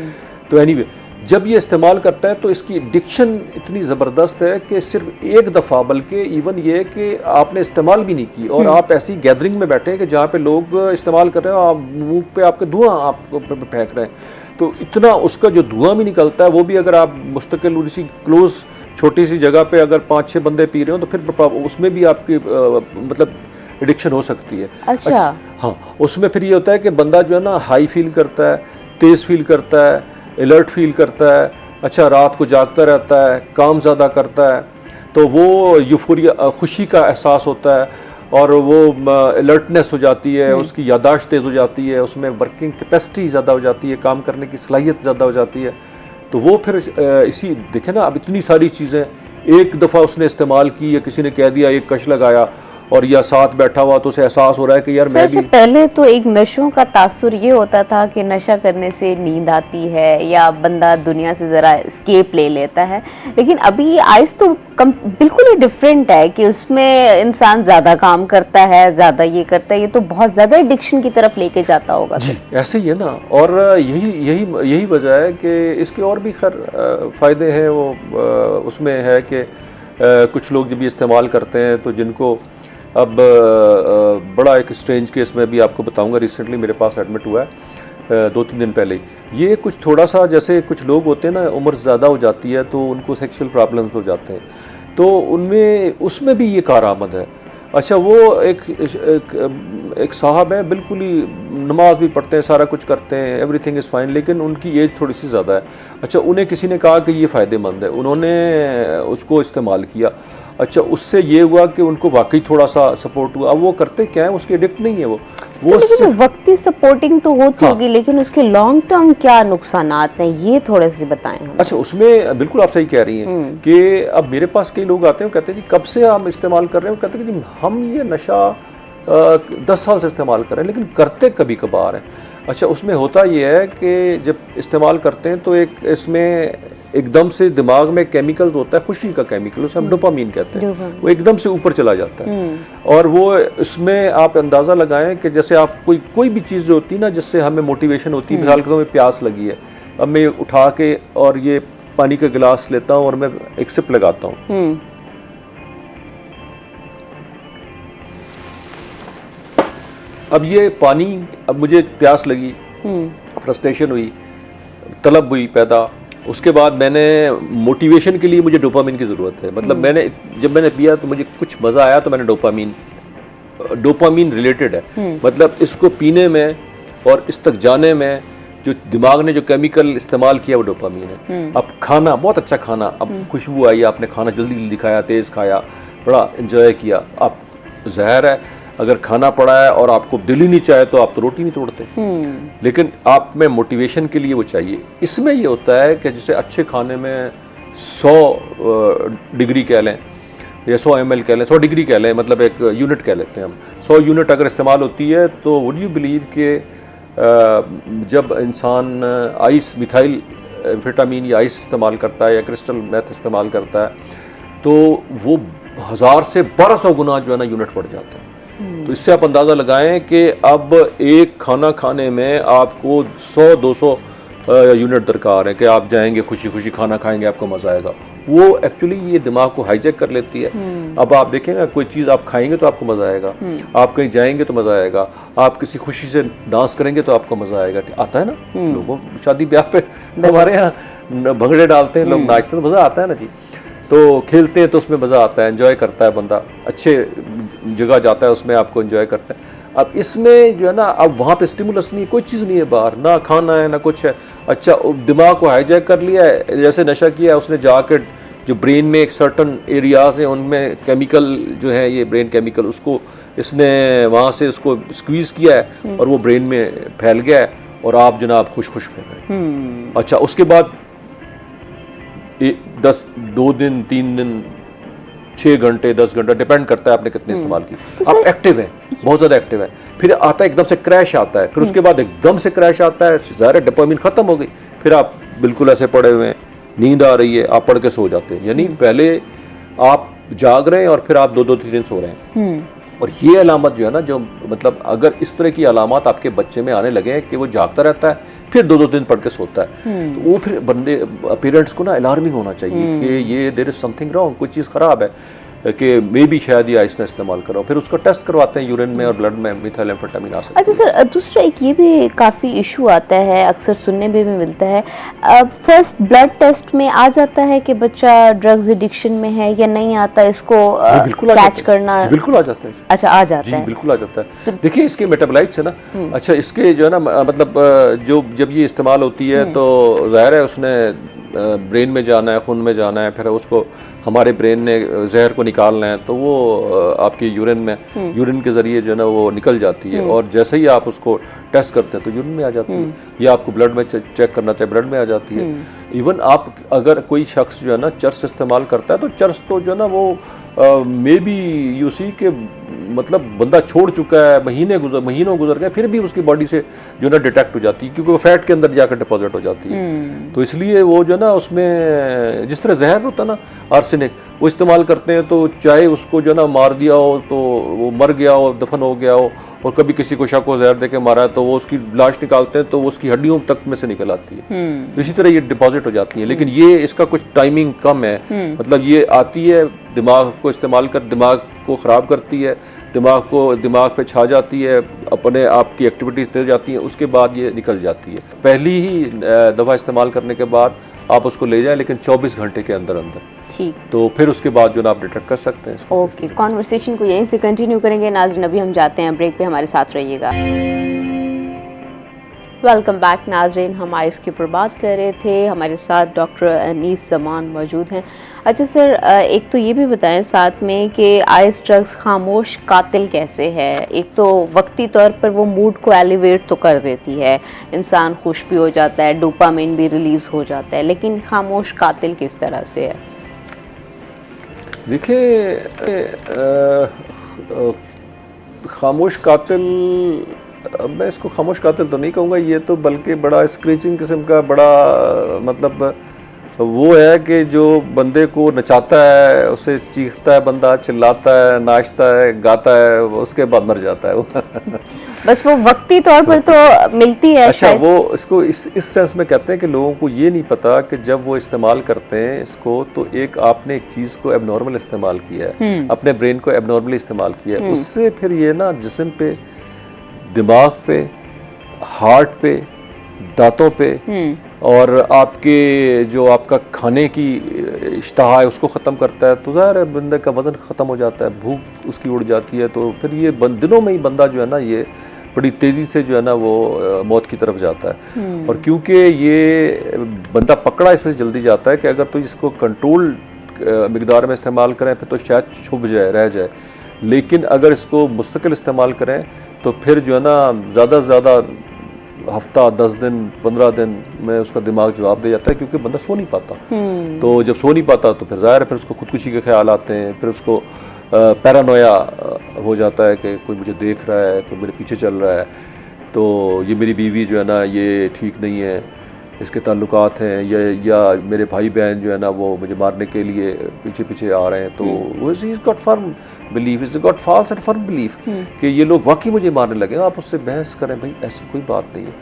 तो एनीवे, जब ये इस्तेमाल करता है तो इसकी एडिक्शन इतनी ज़बरदस्त है कि सिर्फ एक दफ़ा, बल्कि इवन ये कि आपने इस्तेमाल भी नहीं की और आप ऐसी गैदरिंग में बैठे हैं कि जहाँ पे लोग इस्तेमाल कर रहे हैं, आप मुंह पे आपके धुआं आप फेंक रहे हैं, तो इतना उसका जो धुआं भी निकलता है, वो भी अगर आप मुस्तकिल किसी क्लोज छोटी सी जगह पे अगर 5-6 बंदे पी रहे हो तो फिर उसमें भी आपकी मतलब एडिक्शन हो सकती है। अच्छा, हाँ, उसमें फिर ये होता है कि बंदा जो है ना हाई फील करता है, तेज़ फील करता है, अलर्ट फील करता है। अच्छा, रात को जागता रहता है, काम ज़्यादा करता है, तो वो यूफोरिया, खुशी का एहसास होता है और वो अलर्टनेस हो जाती है, उसकी यादाश्त तेज़ हो जाती है, उसमें वर्किंग कैपेसिटी ज़्यादा हो जाती है, काम करने की सलाहियत ज़्यादा हो जाती है। तो वो फिर इसी देखें ना, अब इतनी सारी चीज़ें एक दफ़ा उसने इस्तेमाल की या किसी ने कह दिया, एक कश लगाया और या साथ बैठा हुआ तो उसे एहसास हो रहा है कि यार मैं भी। पहले तो एक नशों का तासुर ये होता था कि नशा करने से नींद आती है या बंदा दुनिया से ज़रा एस्केप ले लेता है, लेकिन अभी ये आइस तो बिल्कुल ही डिफरेंट है कि उसमें इंसान ज़्यादा काम करता है, ज़्यादा ये करता है, ये तो बहुत ज़्यादा एडिक्शन की तरफ लेके जाता होगा। जी, ऐसे ही है ना। और यही वजह है कि इसके और भी खैर फ़ायदे हैं। वो उसमें है कि कुछ लोग जब ये इस्तेमाल करते हैं तो जिनको अब बड़ा एक स्ट्रेंज केस में भी आपको बताऊंगा, रिसेंटली मेरे पास एडमिट हुआ है 2-3 दिन पहले ही। ये कुछ थोड़ा सा, जैसे कुछ लोग होते हैं ना, उम्र ज़्यादा हो जाती है तो उनको सेक्सुअल प्रॉब्लम्स हो जाते हैं, तो उसमें भी ये कारआमद है। अच्छा, वो एक साहब है, बिल्कुल ही नमाज भी पढ़ते हैं, सारा कुछ करते हैं, एवरीथिंग इज़ फाइन, लेकिन उनकी एज थोड़ी सी ज़्यादा है। अच्छा, उन्हें किसी ने कहा कि ये फ़ायदेमंद है, उन्होंने उसको इस्तेमाल किया। अच्छा, उससे ये हुआ कि उनको वाकई थोड़ा सा सपोर्ट हुआ। अब वो करते क्या है, उसके एडिक्ट नहीं है वो लेकिन वक्ती सपोर्टिंग तो होती होगी, लेकिन उसके लॉन्ग टर्म क्या नुकसानात हैं, ये थोड़े से बताएं हमें। अच्छा, उसमें बिल्कुल आप सही कह रही हैं कि अब मेरे पास कई लोग आते हैं, कहते हैं जी कब से हम इस्तेमाल कर रहे हैं, कहते हैं कि हम ये नशा 10 साल से इस्तेमाल कर रहे हैं, लेकिन करते कभी कभार हैं। अच्छा, उसमें होता ये है कि जब इस्तेमाल करते हैं तो एक इसमें एकदम से दिमाग में केमिकल होता है खुशी का केमिकल, उसे हम डोपामीन कहते हैं, वो एकदम से ऊपर चला जाता है। और वो इसमें आप अंदाज़ा लगाएं कि जैसे आप कोई भी चीज़ जो होती है ना जिससे हमें मोटिवेशन होती है, मिसाल के तौर पे प्यास लगी है, अब मैं उठा के और ये पानी का गिलास लेता हूँ और मैं एक सिप लगाता हूँ, अब ये पानी, अब मुझे प्यास लगी, फ्रस्ट्रेशन हुई, तलब हुई पैदा, उसके बाद मैंने मोटिवेशन के लिए मुझे डोपामीन की ज़रूरत है, मतलब जब मैंने पिया तो मुझे कुछ मज़ा आया तो मैंने डोपामीन रिलेटेड है, मतलब इसको पीने में और इस तक जाने में जो दिमाग ने जो केमिकल इस्तेमाल किया वो डोपामीन है। अब खाना, बहुत अच्छा खाना, अब खुशबू आई, आपने खाना जल्दी जल्दी खाया, तेज़ खाया, बड़ा एंजॉय किया, आप ज़हर है अगर खाना पड़ा है और आपको दिल ही नहीं चाहे तो आप तो रोटी नहीं तोड़ते, लेकिन आप में मोटिवेशन के लिए वो चाहिए। इसमें ये होता है कि जैसे अच्छे खाने में 100 डिग्री कह लें या 100 ml कह लें, 100 डिग्री कह लें, मतलब एक यूनिट कह लेते हैं हम, 100 यूनिट अगर इस्तेमाल होती है तो वुड यू बिलीव कि जब इंसान आइस, मिथाइल विटामिन या आइस इस्तेमाल करता है या क्रिस्टल मेथ इस्तेमाल करता है तो वो 1000 से 1200 गुना जो है ना यूनिट बढ़ जाता है। तो इससे आप अंदाज़ा लगाएं कि अब एक खाना खाने में आपको 100-200 यूनिट दरकार है कि आप जाएंगे खुशी खुशी खाना खाएंगे, आपको मज़ा आएगा। वो एक्चुअली ये दिमाग को हाईजैक कर लेती है। अब आप देखेंगे कोई चीज़ आप खाएंगे तो आपको मज़ा आएगा, आप कहीं जाएंगे तो मज़ा आएगा, आप किसी खुशी से डांस करेंगे तो आपको मज़ा आएगा, आता है ना। लोगों शादी ब्याह पे हमारे यहाँ भंगड़े डालते हैं लोग, नाचते हैं तो मज़ा आता है ना जी, तो खेलते हैं तो उसमें मज़ा आता है, एंजॉय करता है बंदा, अच्छे जगह जाता है उसमें आपको एंजॉय करता है। अब इसमें जो है ना, अब वहाँ पे स्टिमुलस नहीं है, कोई चीज़ नहीं है बाहर, ना खाना है ना कुछ है, अच्छा दिमाग को हाईजैक कर लिया है, जैसे नशा किया है उसने, जाकर जो ब्रेन में एक सर्टन एरियाज हैं उनमें केमिकल जो है ये ब्रेन केमिकल, उसको इसने वहाँ से उसको स्क्वीज़ किया है और वो ब्रेन में फैल गया है और आप जनाब खुश खुश फिर रहे हैं। अच्छा उसके बाद 2 दिन 3 दिन 6 घंटे 10 घंटे डिपेंड करता है आपने कितने इस्तेमाल की, तो आप एक्टिव हैं, बहुत ज़्यादा एक्टिव है, फिर आता है एकदम से क्रैश आता है, फिर उसके बाद एकदम से क्रैश आता है, ज़ाहिर डोपामीन ख़त्म हो गई, फिर आप बिल्कुल ऐसे पड़े हुए हैं, नींद आ रही है, आप पढ़ के सो जाते हैं, यानी पहले आप जाग रहे हैं और फिर आप 2-2-3 दिन सो रहे हैं। और ये अलामत जो है ना, जो मतलब अगर इस तरह की अलामत आपके बच्चे में आने लगे कि वो जागता रहता है फिर 2-2 दिन पढ़ के सोता है, तो वो फिर बंदे पेरेंट्स को ना अलार्मिंग होना चाहिए कि ये देयर इज समथिंग रॉन्ग, कोई चीज़ ख़राब है, कि मे बी शायद ये आइस ने इस्तेमाल करो, फिर उसका टेस्ट करवाते हैं यूरिन में और ब्लड में मिथाइल एम्फेटामिन आ सकता है। अच्छा सर, दूसरा एक ये भी काफ़ी इशू आता है, अक्सर सुनने में भी मिलता है, फर्स्ट ब्लड टेस्ट में आ जाता है कि बच्चा ड्रग्स एडिक्शन में है या नहीं आता, इसको कैच करना? बिल्कुल आ जाता है। अच्छा आ जाता है, बिल्कुल आ जाता है। देखिए इसके मेटाबोलाइट्स है ना, अच्छा इसके जो है ना मतलब जो जब ये इस्तेमाल होती है तो ज़ाहिर है उसने ब्रेन में जाना है, खून में जाना है, फिर उसको हमारे ब्रेन ने जहर को निकालना है, तो वो आपके यूरिन में, यूरिन के ज़रिए जो है ना वो निकल जाती है, और जैसे ही आप उसको टेस्ट करते हैं तो यूरिन में आ जाती है, या आपको ब्लड में चेक करना चाहिए, ब्लड में आ जाती है। इवन आप अगर कोई शख्स जो है ना चर्स इस्तेमाल करता है तो चर्स तो जो है ना वो मे बी यू सी के मतलब बंदा छोड़ चुका है, महीनों गुजर गए, फिर भी उसकी बॉडी से जो ना डिटेक्ट हो जाती है, क्योंकि वो फैट के अंदर जाकर डिपॉजिट हो जाती है। तो इसलिए वो जो ना उसमें जिस तरह जहर होता है ना आर्सेनिक, वो इस्तेमाल करते हैं, तो चाहे उसको जो ना मार दिया हो तो वो मर गया हो, दफन हो गया हो, और कभी किसी को शक हो जहर देके मारा है तो वो उसकी लाश निकालते हैं तो वो उसकी हड्डियों तक में से निकल आती है, तो इसी तरह ये डिपॉजिट हो जाती है। लेकिन ये इसका कुछ टाइमिंग कम है, मतलब ये आती है, दिमाग को इस्तेमाल कर दिमाग को ख़राब करती है, दिमाग पे छा जाती है, अपने आप की एक्टिविटीज़ दे जाती हैं, उसके बाद ये निकल जाती है। पहली ही दफ़ा इस्तेमाल करने के बाद आप उसको ले जाएं, लेकिन 24 घंटे के अंदर ठीक, तो फिर उसके बाद जो ना आप डिटेक्ट कर सकते हैं। ओके, कॉन्वर्सेशन को यहीं से कंटिन्यू करेंगे नाज़रीन, अभी हम जाते हैं ब्रेक पे, हमारे साथ रहिएगा। वेलकम बैक नाज़रीन, हम आइस के ऊपर बात कर रहे थे, हमारे साथ डॉक्टर अनीस जमान मौजूद हैं। अच्छा सर, एक तो ये भी बताएं साथ में कि आइस ड्रग्स खामोश कातिल कैसे है? एक तो वक्ती तौर पर वो मूड को एलिवेट तो कर देती है, इंसान खुश भी हो जाता है, डोपामिन भी रिलीज़ हो जाता है, लेकिन खामोश कातिल किस तरह से है? देखिए खामोश कातिल, मैं इसको खामोश कातिल तो नहीं कहूँगा, ये तो बल्कि बड़ा स्क्रीचिंग किस्म का, बड़ा मतलब वो है कि जो बंदे को नचाता है, उसे चीखता है, बंदा चिल्लाता है, नाचता है, गाता है, उसके बाद मर जाता है वो। बस वो वक्ती तौर पर तो मिलती है अच्छा, शायद। वो इसको इस सेंस में कहते हैं कि लोगों को ये नहीं पता कि जब वो इस्तेमाल करते हैं इसको, तो एक आपने एक चीज़ को एबनॉर्मल इस्तेमाल किया है, अपने ब्रेन को एबनॉर्मली इस्तेमाल किया है, उससे फिर ये ना जिस्म पे, दिमाग पे, हार्ट पे, दांतों पे और आपके जो आपका खाने की इश्तहा है उसको ख़त्म करता है। तो ज़ाहिर है बंदे का वज़न ख़त्म हो जाता है, भूख उसकी उड़ जाती है। तो फिर ये दिनों में ही बंदा जो है ना ये बड़ी तेज़ी से जो है ना वो मौत की तरफ जाता है। और क्योंकि ये बंदा पकड़ा इस वजह से जल्दी जाता है कि अगर तो इसको कंट्रोल मिकदार में इस्तेमाल करें फिर तो शायद छुप जाए, रह जाए, लेकिन अगर इसको मुस्तकिल इस्तेमाल करें तो फिर जो है ना ज़्यादा से ज़्यादा हफ्ता, 10 दिन, 15 दिन में उसका दिमाग जवाब दे जाता है, क्योंकि बंदा सो नहीं पाता। तो जब सो नहीं पाता तो फिर ज़ाहिर है फिर उसको खुदकुशी के ख्याल आते हैं, फिर उसको पैरानोया हो जाता है कि कोई मुझे देख रहा है, कोई मेरे पीछे चल रहा है, तो ये मेरी बीवी जो है ना ये ठीक नहीं है, इसके ताल्लुकात हैं, या मेरे भाई बहन जो है ना वो मुझे मारने के लिए पीछे पीछे आ रहे हैं। तो वो is got firm belief, is got false and firm belief कि ये लोग वाकई मुझे मारने लगे। आप उससे बहस करें, भाई ऐसी कोई बात नहीं है,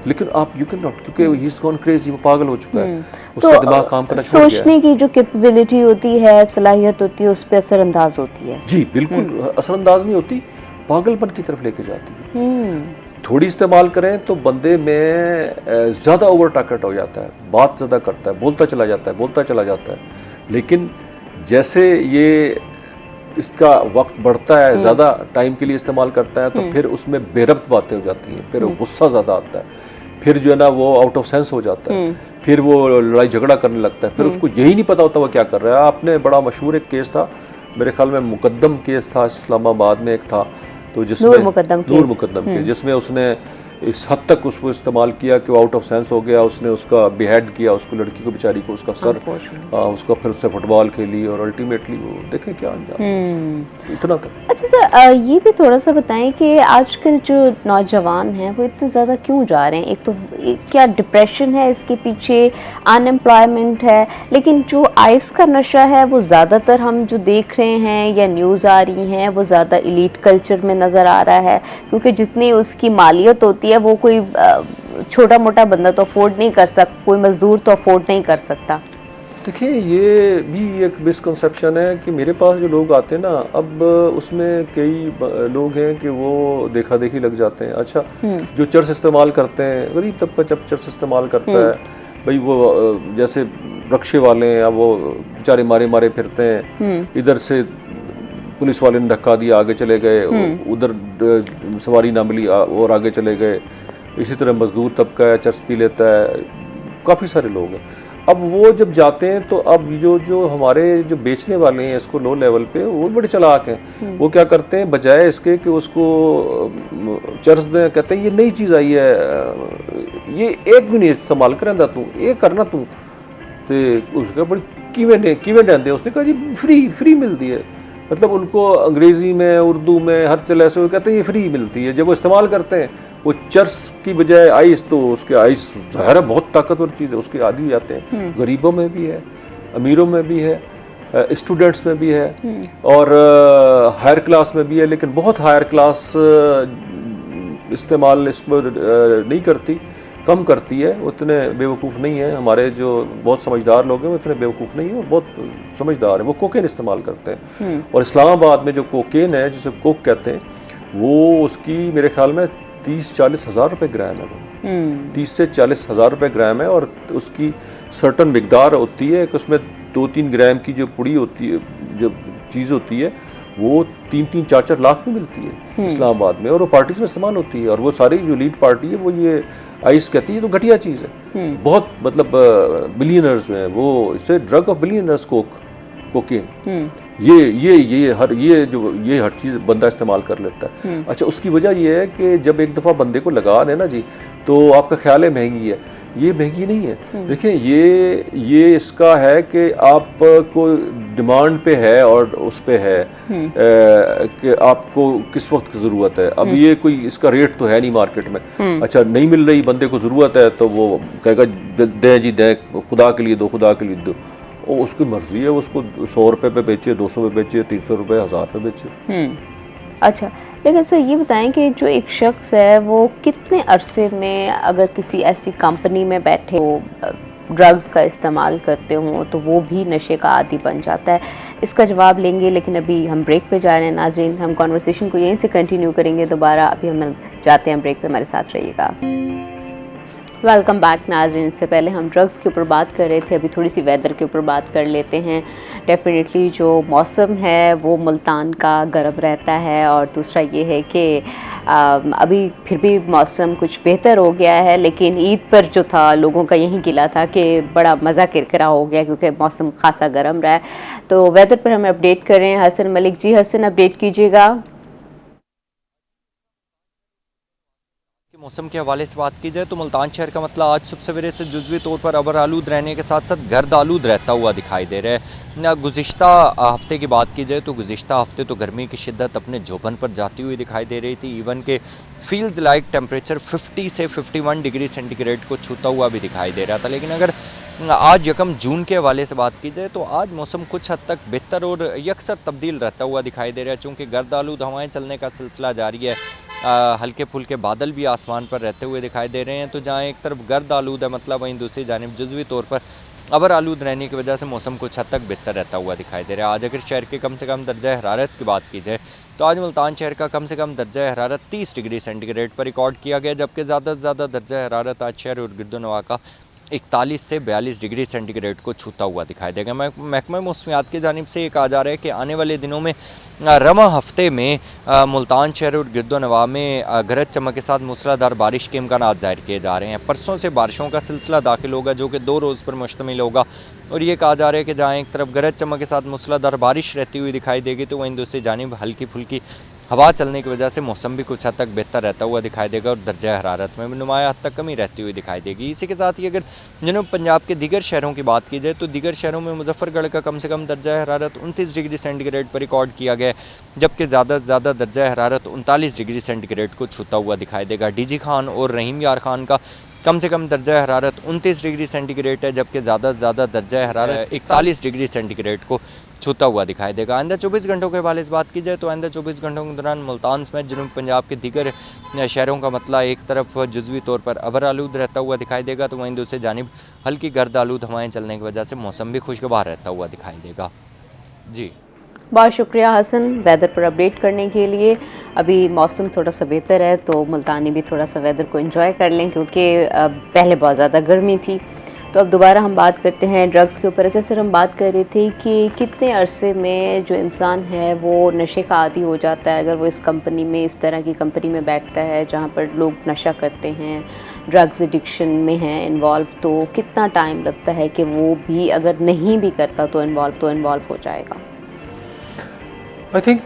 लेकिन आप यू कैन नॉट, क्योंकि ही इज गॉन क्रेजी, वो पागल हो चुका है, उसका दिमाग काम करना छोड़ गया है। सोचने की जो कैपेबिलिटी होती है, सलाहियत होती है, उस पर असरअंदाज होती है। जी बिल्कुल, असरअंदाज नहीं होती, पागलपन की तरफ लेके जाती है। थोड़ी इस्तेमाल करें तो बंदे में ज़्यादा ओवर टारगेट हो जाता है, बात ज़्यादा करता है, बोलता चला जाता है। लेकिन जैसे ये इसका वक्त बढ़ता है, ज़्यादा टाइम के लिए इस्तेमाल करता है, तो फिर उसमें बेरब्त बातें हो जाती हैं, फिर गुस्सा ज़्यादा आता है, फिर जो है ना वो आउट ऑफ सेंस हो जाता है, फिर वो लड़ाई झगड़ा करने लगता है, फिर उसको यही नहीं पता होता वो क्या कर रहा है। आपने बड़ा मशहूर एक केस था, मेरे ख्याल में मुकद्दम केस था, इस्लामाबाद में एक था, तो जिसमें नूर मुकद्दम केस, जिसमें उसने इस हद तक उसको इस्तेमाल किया कि वो आउट ऑफ सेंस हो गया, उसने उसका बिहेड किया, उसको लड़की को बेचारी को उसका सर, उसका फिर उससे फुटबॉल खेली और अल्टीमेटली वो देखें क्या अंजाम, इतना तक। अच्छा सर, ये भी थोड़ा सा बताएं कि आजकल जो नौजवान हैं वो इतने ज़्यादा क्यों जा रहे हैं? एक तो क्या डिप्रेशन है इसके पीछे, अनएम्प्लॉयमेंट है, लेकिन जो आइस का नशा है वो ज़्यादातर हम जो देख रहे हैं या न्यूज़ आ रही हैं वो ज़्यादा एलीट कल्चर में नज़र आ रहा है, क्योंकि जितनी उसकी मालियत होती है वो कोई छोटा मोटा बंदा तो अफोर्ड नहीं कर सकता, कोई मजदूर तो अफोर्ड नहीं कर सकता। देखिए ये भी एक मिसकंसेप्शन है कि मेरे पास जो लोग आते हैं ना, अब उसमें कई लोग हैं कि वो देखा देखी लग जाते हैं। अच्छा, जो चर्स इस्तेमाल करते हैं, गरीब तबका जब चर्स इस्तेमाल करता है, भाई वो जैसे रक्शे वाले हैं, अब वो बेचारे मारे मारे फिरते हैं, इधर से पुलिस वाले ने धक्का दिया, आगे चले गए, उधर सवारी ना मिली और आगे चले गए। इसी तरह मजदूर तबका है, चर्स पी लेता है, काफ़ी सारे लोग हैं। अब वो जब जाते हैं तो अब जो हमारे जो बेचने वाले हैं इसको लो लेवल पे, वो बड़े चालाक हैं। वो क्या करते हैं, बजाय इसके कि उसको चर्स दें, कहते हैं ये नई चीज़ आई है, ये एक भी नहीं इस्तेमाल करेंदा तू, ये करना तू, तो उसका बड़ी किवें देंदे, उसने कहा जी फ्री मिलती है। मतलब उनको अंग्रेज़ी में, उर्दू में, हर तरह से वो कहते हैं ये फ्री मिलती है। जब वो इस्तेमाल करते हैं वो चर्स की बजाय आइस, तो उसके आइस ज़ाहिर है बहुत ताकतवर चीज़ है, उसके आदी हो जाते हैं। गरीबों में भी है, अमीरों में भी है, स्टूडेंट्स में भी है और हायर क्लास में भी है, लेकिन बहुत हायर क्लास इस्तेमाल इसको नहीं करती, कम करती है, उतने बेवकूफ़ नहीं है। हमारे जो बहुत समझदार लोग हैं वो इतने बेवकूफ़ नहीं है, वो बहुत समझदार हैं, वो कोकेन इस्तेमाल करते हैं। और इस्लामाबाद में जो कोकेन है, जिसे कोक कहते हैं, वो उसकी मेरे ख्याल में 30-40 हज़ार रुपये ग्राम है, वो 30 से 40 हज़ार रुपये ग्राम है। और उसकी सर्टन मिकदार होती है कि उसमें 2-3 ग्राम की जो पुड़ी होती है, जो चीज़ होती है, वो 3-3, 4-4 लाख में मिलती है इस्लामाबाद में, और वो पार्टीज में इस्तेमाल होती है। और वो सारी जो लीड पार्टी है वो ये आइस कहती है, तो घटिया चीज़ है बहुत, मतलब बिलियनर्स जो हैं वो इससे ड्रग ऑफ बिलियनर्स कोकेन, ये हर चीज़ बंदा इस्तेमाल कर लेता है। अच्छा, उसकी वजह ये है कि जब एक दफ़ा बंदे को लगा देना जी, तो आपका ख्याल है महंगी है, ये महंगी नहीं है। देखिए ये इसका है कि आपको डिमांड पे है और उस पे है कि आपको किस वक्त की ज़रूरत है। अब ये कोई इसका रेट तो है नहीं मार्केट में। अच्छा, नहीं मिल रही, बंदे को ज़रूरत है तो वो कहेगा दें जी दें, खुदा के लिए दो, खुदा के लिए दो। और उसकी मर्जी है, उसको 100 रुपये पे बेचे, 200 पे बेचे, 300 रुपये, 1000 पे बेचे। अच्छा, लेकिन सर ये बताएं कि जो एक शख्स है वो कितने अरसे में, अगर किसी ऐसी कंपनी में बैठे हो, ड्रग्स का इस्तेमाल करते हों, तो वो भी नशे का आदी बन जाता है? इसका जवाब लेंगे, लेकिन अभी हम ब्रेक पे जा रहे हैं नाज़रीन। हम कॉन्वर्सेशन को यहीं से कंटिन्यू करेंगे दोबारा। अभी हम जाते हैं ब्रेक पे, हमारे साथ रहिएगा। वेलकम बैक नाज़रीन। इससे पहले हम ड्रग्स के ऊपर बात कर रहे थे, अभी थोड़ी सी वेदर के ऊपर बात कर लेते हैं। डेफिनेटली जो मौसम है वो मुल्तान का गर्म रहता है, और दूसरा ये है कि अभी फिर भी मौसम कुछ बेहतर हो गया है, लेकिन ईद पर जो था लोगों का यही गिला था कि बड़ा मज़ा किरकिरा हो गया क्योंकि मौसम खासा गर्म रहा है। तो वेदर पर हम अपडेट कर रहे हैं हसन मलिक जी। हसन, अपडेट कीजिएगा। मौसम के हवाले से बात की जाए तो मुल्तान शहर का मतलब आज सुबह सवेरे से जुज़वी तौर पर अबर आलूद रहने के साथ साथ गर्द आलूद रहता हुआ दिखाई दे रहा है। गुज़िश्ता हफ्ते की बात की जाए तो गुज़िश्ता हफ्ते तो गर्मी की शिद्दत अपने जोबन पर जाती हुई दिखाई दे रही थी। इवन के फील्स लाइक टेम्परेचर 50 से 51 डिग्री सेंटीग्रेड को छूता हुआ भी दिखाई दे रहा था। लेकिन अगर आज 1 जून के हवाले से बात की जाए तो आज मौसम कुछ हद तक बेहतर और यकसर तब्दील रहता हुआ दिखाई दे रहा है। चूँकि गर्द आलूद हवाएँ चलने का सिलसिला जारी है, हल्के फुल्के बादल भी आसमान पर रहते हुए दिखाई दे रहे हैं। तो जहाँ एक तरफ गर्द आलूद है मतलब, वहीं दूसरी जानिब जुज़वी तौर पर अबर आलूद रहने की वजह से मौसम कुछ हद तक बेहतर रहता हुआ दिखाई दे रहा है। आज अगर शहर के कम से कम दर्जा हरारत की बात की जाए तो आज मुल्तान शहर का कम से कम दर्जा हरारत 30 डिग्री सेंटीग्रेड पर रिकॉर्ड किया गया, जबकि ज़्यादा से ज़्यादा दर्जा हरारत आज शहर और गिरदोनवा का 41 से 42 डिग्री सेंटीग्रेड को छूता हुआ दिखाई देगा। महकमा मौसमियात की जानिब से ये कहा जा रहा है कि आने वाले दिनों में रमा हफ्ते में मुल्तान शहर और गिरदोनवा में गरज चमक के साथ मूसलाधार बारिश के इम्कान ज़ाहिर किए जा रहे हैं। परसों से बारिशों का सिलसिला दाखिल होगा जो कि 2 रोज़ पर मुश्तमिल होगा, और ये कहा जा रहा है कि जहाँ एक तरफ गरज चमक के साथ मूसलाधार बारिश रहती हुई दिखाई देगी तो वहीं दूसरी जानिब हल्की फुल्की हवा चलने की वजह से मौसम भी कुछ हद तक बेहतर रहता हुआ दिखाई देगा और दर्जा हरारत में भी नुमाया हद तक कमी रहती हुई दिखाई देगी। इसी के साथ ही अगर जनूब पंजाब के दीगर शहरों की बात की जाए तो दीगर शहरों में मुजफ्फरगढ़ का कम से कम दर्जा हरारत 29 डिग्री सेंटीग्रेड पर रिकॉर्ड किया गया, जबकि ज़्यादा से ज़्यादा दर्जा हरारत 39 डिग्री सेंटीग्रेड को छूता हुआ दिखाई देगा। डीजी खान और रहीम यार खान का कम से कम दर्जा हरारत 29 डिग्री सेंटीग्रेड है, जबकि ज़्यादा से ज़्यादा दर्जा हरारत 41 डिग्री सेंटीग्रेड को छूता हुआ दिखाई देगा। आइंदा 24 घंटों के हवाले से बात की जाए तो आइंदा 24 घंटों के दौरान मुल्तान समेत जनूब पंजाब के दीगर शहरों का मतला एक तरफ जुज़वी तौर पर अबर आलूद रहता हुआ दिखाई देगा तो वहीं दूसरी जानिब हल्की गर्द आलूद हवाएँ चलने की वजह से मौसम भी खुशगवार रहता हुआ दिखाई देगा। जी, बहुत शुक्रिया हसन वेदर पर अपडेट करने के लिए। अभी मौसम थोड़ा सा बेहतर है तो मुल्तानी भी थोड़ा सा वेदर को एंजॉय कर लें, क्योंकि पहले बहुत ज़्यादा गर्मी थी। तो अब दोबारा हम बात करते हैं ड्रग्स के ऊपर। जैसे हम बात कर रहे थे कि कितने अरसे में जो इंसान है वो नशे का आदी हो जाता है अगर वो इस कंपनी में, इस तरह की कंपनी में बैठता है जहाँ पर लोग नशा करते हैं, ड्रग्स एडिक्शन में हैं इन्वॉल्व, तो कितना टाइम लगता है कि वो भी अगर नहीं भी करता तो इन्वॉल्व हो जाएगा? I think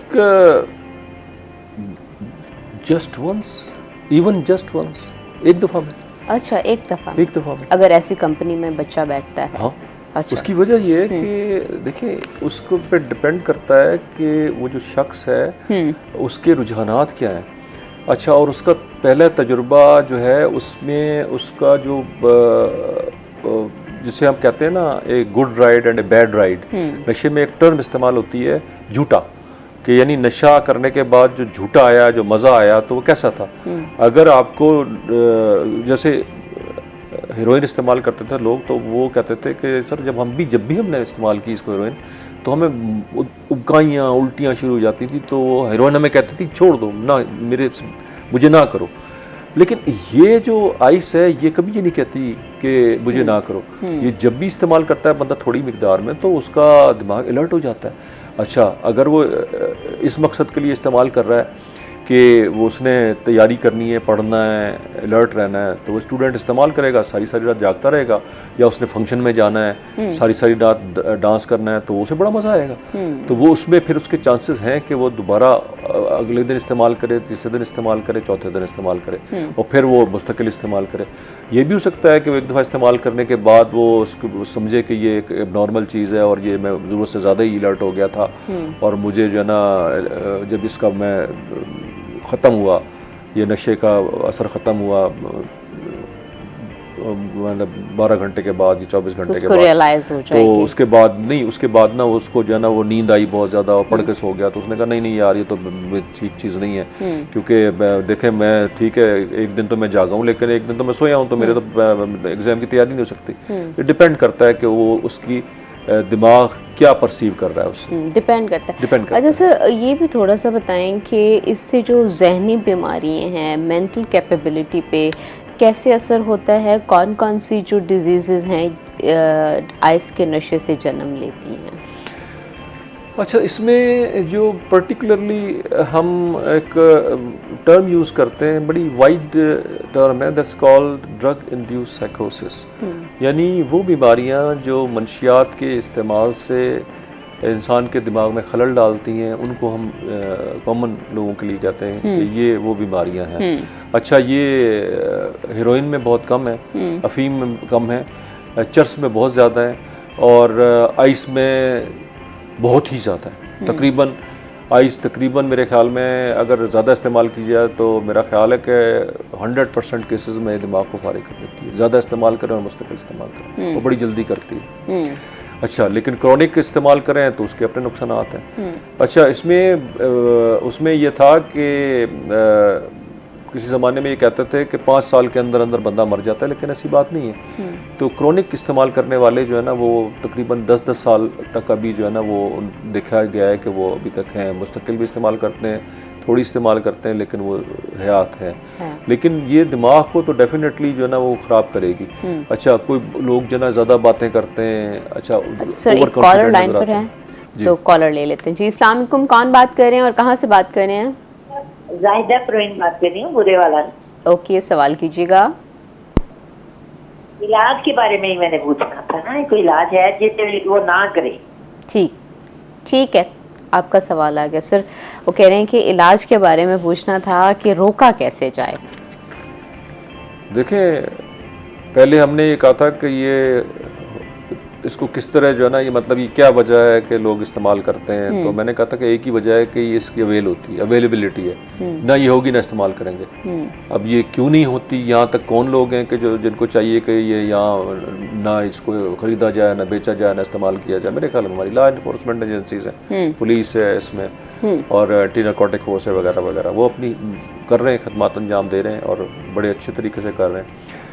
just once, even just once, एक दफ़ा में। अच्छा, एक दफ़ा में अगर ऐसी कंपनी में बच्चा बैठता है? हाँ। अच्छा। उसकी वजह ये है कि देखिए उसको पे डिपेंड करता है कि वो जो शख्स है उसके रुझानात क्या हैं। अच्छा, और उसका पहला तजुर्बा जो है उसमें उसका जो जिसे हम कहते हैं ना a good ride and a bad ride, नशे में एक टर्म इस्तेमाल होती है झूठा, कि यानी नशा करने के बाद जो झूठा आया, जो मज़ा आया, तो वो कैसा था। अगर आपको जैसे हेरोइन इस्तेमाल करते थे लोग तो वो कहते थे कि सर जब भी हमने इस्तेमाल की इसको हेरोइन तो हमें उबकाइयाँ उल्टियाँ शुरू हो जाती थी, तो हेरोइन हमें कहती थी छोड़ दो ना, मुझे ना करो। लेकिन ये जो आइस है ये कभी ये नहीं कहती कि मुझे ना करो। ये जब भी इस्तेमाल करता है बंदा थोड़ी मिकदार में तो उसका दिमाग अलर्ट हो जाता है। अच्छा, अगर वो इस मकसद के लिए इस्तेमाल कर रहा है कि वो उसने तैयारी करनी है, पढ़ना है, अलर्ट रहना है, तो वो स्टूडेंट इस्तेमाल करेगा, सारी रात जागता रहेगा, या उसने फंक्शन में जाना है, सारी रात डांस करना है, तो उसे बड़ा मज़ा आएगा। तो वो उसमें फिर उसके चांसेस हैं कि वो दोबारा अगले दिन इस्तेमाल करे, तीसरे दिन इस्तेमाल करे, चौथे दिन इस्तेमाल करे और फिर वो मुस्तकिल इस्तेमाल करे। ये भी हो सकता है कि वो एक दफ़ा इस्तेमाल करने के बाद वो उसको समझे कि ये एक नॉर्मल चीज़ है और ये मैं ज़रूरत से ज़्यादा ही अलर्ट हो गया था और मुझे जो है ना जब इसका मैं ख़त्म हुआ, ये नशे का असर ख़त्म हुआ, मतलब 12 घंटे के बाद या 24 घंटे के बाद रियलाइज हो जाए, तो उसके बाद नहीं, उसके बाद ना उसको जो है ना वो नींद आई बहुत ज़्यादा और पढ़ के सो गया। तो उसने कहा नहीं नहीं यार ये तो ठीक चीज़ नहीं है, क्योंकि देखें मैं ठीक है एक दिन तो मैं जागा हूँ लेकिन एक दिन तो मैं सोया हूँ, तो मेरे तो एग्ज़ाम की तैयारी नहीं हो सकती। ये डिपेंड करता है कि वो उसकी दिमाग क्या परसीव कर रहा है, उससे डिपेंड करता है। डिपेंड करता अच्छा सर, ये भी थोड़ा सा बताएं कि इससे जो जहनी बीमारियां हैं, मेंटल कैपेबिलिटी पे कैसे असर होता है? कौन कौन सी जो डिजीज़ेस हैं आइस के नशे से जन्म लेती हैं? अच्छा, इसमें जो पर्टिकुलरली हम एक टर्म यूज़ करते हैं, बड़ी वाइड टर्म है, दैट्स कॉल्ड ड्रग इंड्यूस साइकोसिस। यानी वो बीमारियां जो मंशियात के इस्तेमाल से इंसान के दिमाग में खलल डालती हैं, उनको हम कॉमन लोगों के लिए कहते हैं कि ये वो बीमारियां हैं। अच्छा, ये हेरोइन में बहुत कम है, अफीम में कम है, चर्स में बहुत ज़्यादा है और आइस में बहुत ही ज़्यादा है। तकरीबन आइस तकरीबन मेरे ख्याल में अगर ज़्यादा इस्तेमाल की जाए तो मेरा ख्याल है कि 100% केसेस में दिमाग को फारिग कर देती है। ज़्यादा इस्तेमाल करें और मुस्तकिल इस्तेमाल करें वो बड़ी जल्दी करती है। अच्छा, लेकिन क्रॉनिक इस्तेमाल करें तो उसके अपने नुकसान आते हैं। अच्छा, इसमें उसमें यह था कि किसी ज़माने में ये कहते थे कि 5 साल के अंदर अंदर बंदा मर जाता है, लेकिन ऐसी बात नहीं है। तो क्रॉनिक इस्तेमाल करने वाले जो है ना वो तकरीबन 10-10 साल तक अभी जो है ना वो देखा गया है कि वो अभी तक हैं। मुस्तकिल भी इस्तेमाल करते हैं, थोड़ी इस्तेमाल करते हैं, लेकिन वो हयात है। लेकिन ये दिमाग को तो डेफिनेटली जो है ना वो ख़राब करेगी। अच्छा, कोई लोग जो है ना ज़्यादा बातें करते हैं। अच्छा सर, एक कॉलर लाइन पर है तो कॉलर ले लेते हैं जी। अस्सलाम वालेकुम, कौन बात कर रहे हैं और कहाँ से बात कर रहे हैं? जाहिदा प्रवीण बात कर रही हूँ, बुरे वाला। ओके, सवाल कीजिएगा। इलाज के बारे में ही मैंने पूछना था ना, कोई इलाज है जिससे वो ना करे? ठीक है, आपका सवाल आ गया सर। वो कह रहे हैं कि इलाज के बारे में पूछना था कि रोका कैसे जाए। देखें, पहले हमने ये कहा था कि ये इसको किस तरह जो है ना ये मतलब ये क्या वजह है कि लोग इस्तेमाल करते हैं। तो मैंने कहा था कि एक ही वजह है कि ये इसकी अवेलेबिलिटी है, ना ये होगी ना इस्तेमाल करेंगे। अब ये क्यों नहीं होती, यहाँ तक कौन लोग हैं कि जो जिनको चाहिए कि ये यहाँ ना इसको ख़रीदा जाए, ना बेचा जाए, ना इस्तेमाल किया जाए। मेरे ख्याल में हमारी लॉ इन्फोर्समेंट एजेंसीज हैं, पुलिस है इसमें और एंटी नारकोटिक फोर्स है वगैरह वगैरह, वो अपनी कर रहे हैं, खदमात अंजाम दे रहे हैं और बड़े अच्छे तरीके से कर रहे हैं।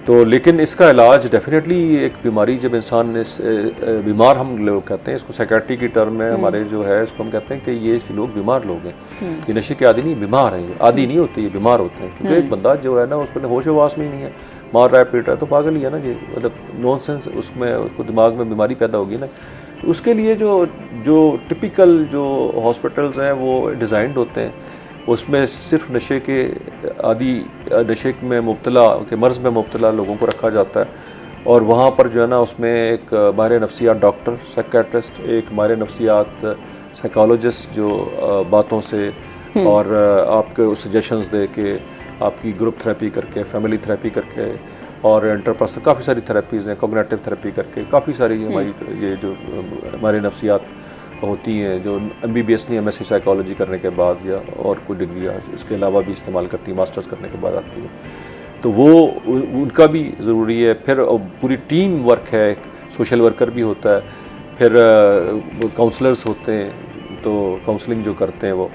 तो लेकिन इसका इलाज डेफिनेटली एक बीमारी जब इंसान बीमार हम लोग कहते हैं इसको, साइकेट्री की टर्म में हमारे जो है इसको हम कहते हैं कि ये लोग बीमार लोग हैं। ये नशे के आदी नहीं, बीमार हैं। ये आदी नहीं होते, ये बीमार होते हैं। क्योंकि एक बंदा जो है ना उस पर होश हवास में ही नहीं है, मार रहा है पीट रहा है तो पागल ही है ना, ये मतलब नॉनसेंस, उसमें उसको दिमाग में बीमारी पैदा होगी ना। उसके लिए जो टिपिकल जो हॉस्पिटल्स हैं वो डिज़ाइंड होते हैं, उसमें सिर्फ नशे के आदि, नशे में मुब्तला के मर्ज़ में मुब्तला लोगों को रखा जाता है और वहाँ पर जो है ना उसमें एक माहिर नफ्सियात डॉक्टर, साइकेट्रिस्ट, एक माहिर नफ्सियात साइकोलॉजिस्ट जो बातों से और आपके सजेशंस दे के, आपकी ग्रुप थेरेपी करके, फैमिली थेरेपी करके और इंटरपर्सनल काफ़ी सारी थेरेपीज़ हैं, कॉग्निटिव थेरेपी करके काफ़ी सारी हमारी ये जो हमारी नफ्सियात होती हैं जो MBBS नहीं, MSc साइकोलॉजी करने के बाद या और कोई डिग्री इसके अलावा भी इस्तेमाल करती है, मास्टर्स करने के बाद आती है, तो वो उनका भी ज़रूरी है। फिर पूरी टीम वर्क है, सोशल वर्कर भी होता है, फिर काउंसलर्स होते हैं, तो काउंसलिंग जो करते हैं वो,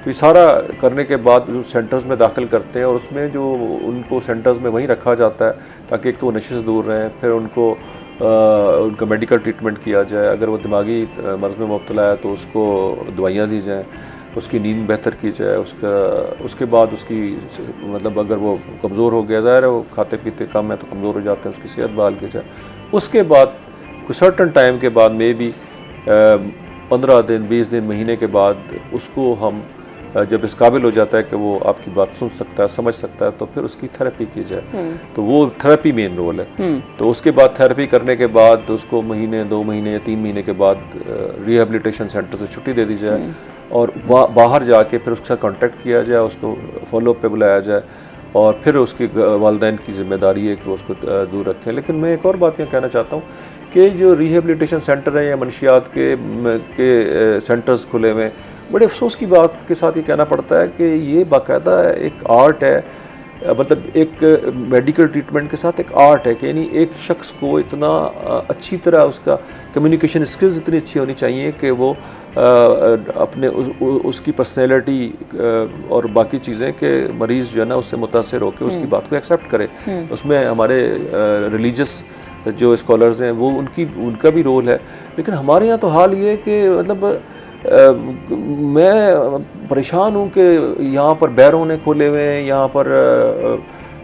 तो ये सारा करने के बाद जो सेंटर्स में दाखिल करते हैं और उसमें जो उनको सेंटर्स में वहीं रखा जाता है ताकि एक तो वो नशे से दूर रहें, फिर उनका मेडिकल ट्रीटमेंट किया जाए। अगर वो दिमागी मर्ज़ में मुब्तला है तो उसको दवाइयाँ दी जाएँ, उसकी नींद बेहतर की जाए, उसके बाद उसकी मतलब अगर वो कमज़ोर हो गया, ज़ाहिर है वो खाते पीते कम है तो कमज़ोर हो जाते हैं, उसकी सेहत बहाल की जाए। उसके बाद कोई सर्टन टाइम के बाद, मे बी 15 दिन, 20 दिन, महीने के बाद उसको हम जब इस काबिल हो जाता है कि वो आपकी बात सुन सकता है, समझ सकता है, तो फिर उसकी थेरेपी की जाए। तो वो थेरेपी मेन रोल है। तो उसके बाद थेरेपी करने के बाद उसको महीने, 2 महीने या 3 महीने के बाद रिहेबिलिटेशन सेंटर से छुट्टी दे दी जाए और बाहर जाके फिर उसके साथ कॉन्टेक्ट किया जाए, उसको फॉलोअप पे बुलाया जाए और फिर उसकी वालिदैन की जिम्मेदारी है कि उसको दूर रखें। लेकिन मैं एक और बात यहाँ कहना चाहता हूँ कि जो रिहेबिलिटेशन सेंटर है या मनशियात के सेंटर्स खुले हुए, बड़े अफसोस की बात के साथ ये कहना पड़ता है कि ये बाकायदा एक आर्ट है, मतलब एक मेडिकल ट्रीटमेंट के साथ एक आर्ट है कि यानी एक शख्स को इतना अच्छी तरह उसका कम्युनिकेशन स्किल्स इतनी अच्छी होनी चाहिए कि वो अपने उसकी पर्सनैलिटी और बाकी चीज़ें कि मरीज़ जो है ना उससे मुतासर होकर उसकी बात को एक्सेप्ट करे। उसमें हमारे रिलीजियस जो स्कॉलर्स हैं वो उनका भी रोल है। लेकिन हमारे यहाँ तो हाल ये है कि मतलब मैं परेशान हूँ कि यहाँ पर बैरों ने खोले हुए हैं, यहाँ पर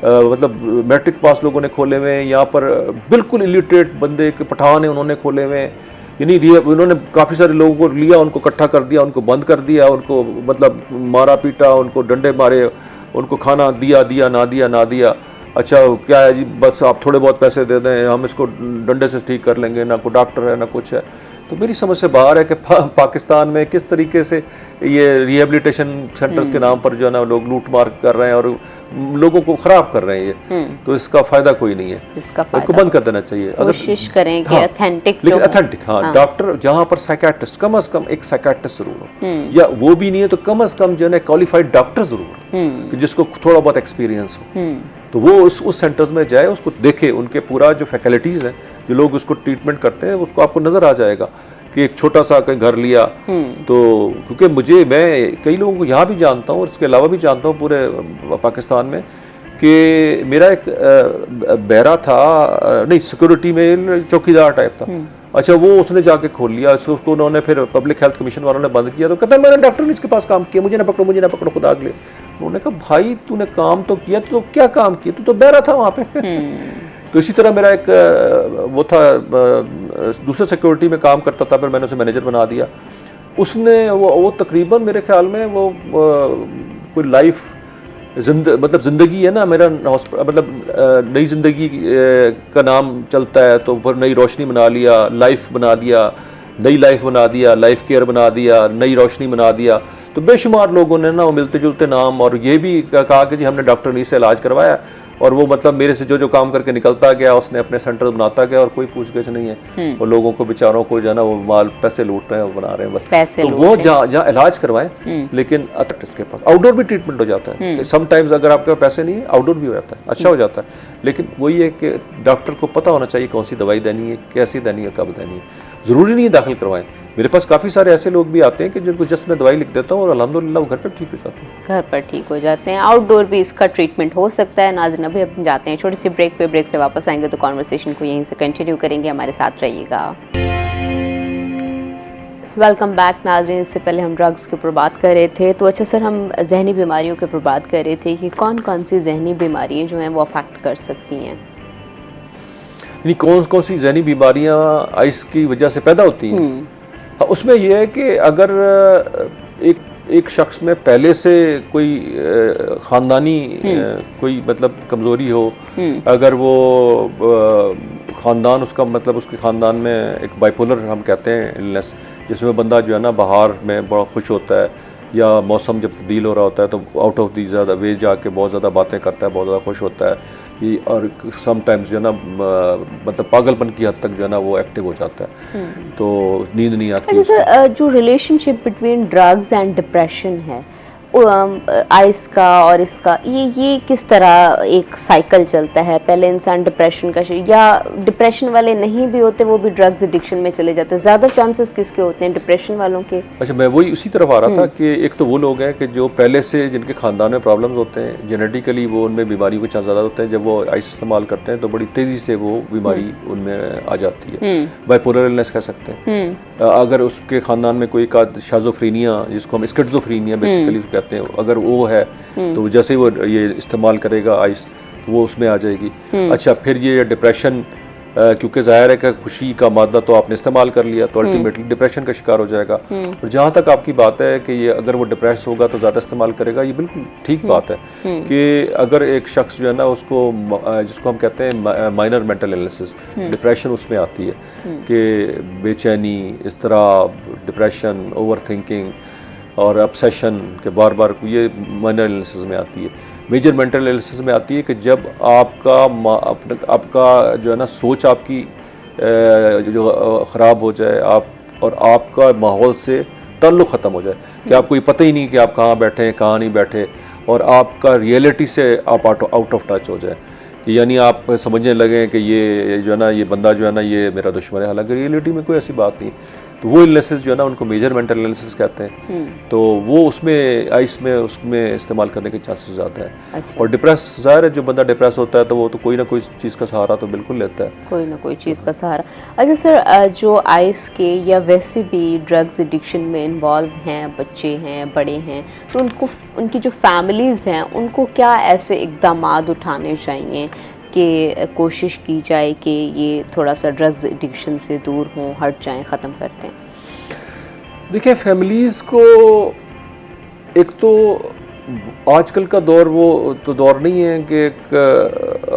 मतलब मैट्रिक पास लोगों ने खोले हुए हैं, यहाँ पर बिल्कुल इलिटरेट बंदे के पठान हैं उन्होंने खोले हुए हैं। यानी उन्होंने काफ़ी सारे लोगों को लिया, उनको इकट्ठा कर दिया, उनको बंद कर दिया, उनको मतलब मारा पीटा, उनको डंडे मारे, उनको खाना दिया ना दिया। अच्छा क्या है जी, बस आप थोड़े बहुत पैसे दे दें, हम इसको डंडे से ठीक कर लेंगे, ना कोई डॉक्टर है ना कुछ है। तो मेरी समझ से बाहर है कि पाकिस्तान में किस तरीके से ये रिहेबिलिटेशन सेंटर्स के नाम पर जो है ना लोग लूट मार कर रहे हैं और लोगों को ख़राब कर रहे हैं ये। तो इसका फ़ायदा कोई नहीं है, इसको बंद कर देना चाहिए। कोशिश करें कि ऑथेंटिक, लेकिन ऑथेंटिक डॉक्टर, जहाँ पर साइकियाट्रिस्ट, कम अज़ कम एक साइकियाट्रिस्ट ज़रूर हो, या वो भी नहीं है तो कम अज़ कम जो है क्वालिफाइड डॉक्टर ज़रूर हो जिसको थोड़ा बहुत एक्सपीरियंस हो। तो वो उस सेंटर्स में जाए, उसको देखे, उनके पूरा जो फैकल्टीज़ हैं, जो लोग उसको ट्रीटमेंट करते हैं, उसको आपको नज़र आ जाएगा कि एक छोटा सा कहीं घर लिया। तो क्योंकि मैं कई लोगों को यहाँ भी जानता हूँ और इसके अलावा भी जानता हूँ पूरे पाकिस्तान में कि मेरा एक बहरा था, नहीं सिक्योरिटी में चौकीदार टाइप था। अच्छा वो उसने जाके खोल लिया, उसको उन्होंने फिर पब्लिक हेल्थ कमीशन वालों ने बंद किया। तो कहता है मैंने डॉक्टर ने इसके पास काम किया, मुझे ना पकड़ो खुदा के लिए। उन्होंने कहा भाई तूने काम तो किया, तो क्या काम किया, तू तो बहरा था वहाँ पे। तो इसी तरह मेरा एक वो था, दूसरे सिक्योरिटी में काम करता था, फिर मैंने उसे मैनेजर बना दिया। उसने वो तकरीबन मेरे ख्याल में वो कोई लाइफ मतलब ज़िंदगी है ना, मेरा मतलब नई ज़िंदगी का नाम चलता है, तो फिर नई रोशनी बना लिया, लाइफ बना दिया, नई लाइफ बना दिया, लाइफ केयर बना दिया, नई रोशनी बना दिया। तो बेशुमार लोगों ने ना वो मिलते जुलते नाम, और ये भी कहा कि जी हमने डॉक्टर नी से इलाज करवाया, और वो मतलब मेरे से जो काम करके निकलता गया, उसने अपने सेंटर बनाता गया और कोई पूछगछ नहीं है। और लोगों को बेचारों को जो है ना वो माल पैसे लूट रहे हैं, वो बना रहे हैं बस। तो वो जहाँ इलाज करवाएं, लेकिन इसके पास आउटडोर भी ट्रीटमेंट हो जाता है। समटाइम्स अगर आपके पास पैसे नहीं है, आउटडोर भी हो जाता है, अच्छा हो जाता है। लेकिन वही है कि डॉक्टर को पता होना चाहिए कौन सी दवाई देनी है, कैसी देनी है, कब देनी है। ज़रूरी नहीं है दाखिल करवाएं। मेरे पास काफ़ी सारे ऐसे लोग भी आते हैं कि जिनको जस्ट मैं दवाई लिख देता हूँ और अल्हम्दुलिल्लाह वो घर पर ठीक हो जाते हैं। घर पर ठीक हो जाते हैं। आउटडोर भी इसका ट्रीटमेंट हो सकता है। नाज़रीन अभी हम जाते हैं छोटी सी ब्रेक पे, ब्रेक से वापस आएंगे तो कॉन्वर्सेशन को यहीं से कंटिन्यू करेंगे। हमारे साथ रहिएगा। वेलकम बैक नाज़रीन। इससे पहले हम ड्रग्स के ऊपर बात कर रहे थे, तो अच्छा सर हम जहनी बीमारियों के ऊपर बात कर रहे थे कि कौन कौन सी जहनी बीमारियाँ जो हैं वो अफेक्ट कर सकती हैं। यानी कौन कौन सी जहनी बीमारियाँ आइस की वजह से पैदा होती हैं। उसमें यह है कि अगर एक शख्स में पहले से कोई ख़ानदानी कोई मतलब कमज़ोरी हो, अगर वो ख़ानदान उसका मतलब उसके ख़ानदान में एक बाइपोलर हम कहते हैं इलनेस, जिसमें बंदा जो है ना बाहर में बड़ा खुश होता है, या मौसम जब तब्दील हो रहा होता है तो आउट ऑफ दी ज़्यादा वे जाके बहुत ज़्यादा बातें करता है, बहुत ज़्यादा खुश होता है, और समटाइम्स जो है ना मतलब पागलपन की हद तक जो है ना वो एक्टिव हो जाता है, तो नींद नहीं आती। अच्छा सर, जो relationship between drugs and depression है आइस का और इसका, ये किस तरह एक साइकिल चलता है? पहले इंसान डिप्रेशन का या डिप्रेशन वाले नहीं भी होते वो भी ड्रग्स एडिक्शन में चले जाते हैं, ज़्यादा चांसेस किसके होते हैं, डिप्रेशन वालों के? अच्छा, मैं वही उसी तरफ आ रहा था कि एक तो वो लोग हैं कि जो पहले से जिनके ख़ानदान में प्रॉब्लम्स होते हैं, जेनेटिकली वो उनमें बीमारी के चांस ज़्यादा होते हैं, जब वो आइस इस्तेमाल करते हैं तो बड़ी तेज़ी से वो बीमारी उनमें आ जाती है। बाइपोलर इलनेस कह सकते हैं। अगर उसके ख़ानदान में कोई शाज़ोफ्रीनिया, जिसको हम स्किज़ोफ्रीनिया बेसिकली कहते हैं, अगर वो है तो जैसे ही वो ये इस्तेमाल करेगा आइस, वो उसमें आ जाएगी। अच्छा, फिर ये डिप्रेशन क्योंकि जाहिर है कि खुशी का मादा तो आपने इस्तेमाल कर लिया तो अल्टीमेटली डिप्रेशन का शिकार हो जाएगा। और जहाँ तक आपकी बात है कि ये अगर वो डिप्रेस होगा तो ज़्यादा इस्तेमाल करेगा, ये बिल्कुल ठीक बात है कि अगर एक शख्स जो है ना उसको जिसको हम कहते हैं माइनर मेंटल इलनेसेस, डिप्रेशन उसमें आती है कि बेचैनी, इस तरह डिप्रेशन, ओवर थिंकिंग और अपसेशन के बार बार ये माइनर इलनेसेस में आती है। मेजर मेंटल इलनेसेस में आती है कि जब आपका जो है ना सोच आपकी जो ख़राब हो जाए, आप और आपका माहौल से ताल्लुक़ ख़त्म हो जाए कि आपको ये पता ही नहीं कि आप कहाँ बैठे हैं कहाँ नहीं बैठे, और आपका रियलिटी से आप आउट ऑफ टच हो जाए, यानी आप समझने लगें कि ये जो है ना ये बंदा जो है ना ये मेरा दुश्मन है, हालांकि रियलिटी में कोई ऐसी बात नहीं। तो वो इलनेसेस जो है ना उनको मेजर मेंटल इलनेसेस कहते हैं। तो वो उसमें इस्तेमाल करने के चांसेस ज़्यादा है। अच्छा। और डिप्रेस, ज़ाहिर है जो बंदा डिप्रेस होता है तो वो तो कोई ना कोई चीज़ का सहारा तो बिल्कुल लेता है, कोई ना कोई चीज़ का सहारा। अच्छा सर, जो आइस के या वैसे भी ड्रग्स एडिक्शन में इन्वॉल्व हैं, बच्चे हैं, बड़े हैं, तो उनकी जो फैमिलीज़ हैं उनको क्या ऐसे इक़दामात उठाने चाहिए कि कोशिश की जाए कि ये थोड़ा सा ड्रग्स एडिक्शन से दूर हों, हट जाएं, ख़त्म करते हैं? देखिए फैमिलीज़ को, एक तो आजकल का दौर वो तो दौर नहीं है कि एक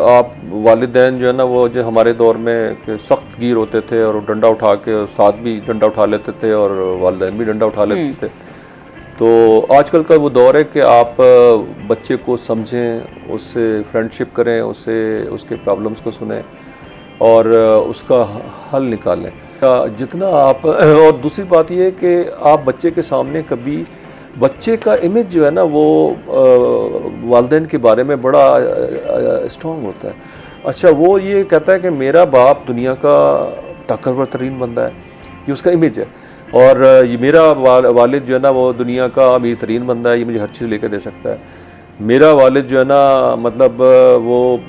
आप वालिदैन जो है ना वो जो हमारे दौर में सख्त गिर होते थे और डंडा उठा के साथ भी डंडा उठा लेते थे और वालिदैन भी डंडा उठा लेते थे। तो आजकल का वो दौर है कि आप बच्चे को समझें, उससे फ्रेंडशिप करें, उसके प्रॉब्लम्स को सुनें और उसका हल निकालें जितना आप। और दूसरी बात ये है कि आप बच्चे के सामने कभी बच्चे का इमेज जो है ना वो वालिदैन के बारे में बड़ा स्ट्रॉन्ग होता है। अच्छा, वो ये कहता है कि मेरा बाप दुनिया का ताकतवर तरीन बंदा है, ये उसका इमेज है, और ये मेरा वालिद जो है ना वो दुनिया का अमीर तरीन बंदा है, ये मुझे हर चीज़ लेकर दे सकता है। मेरा वालिद जो है ना मतलब वो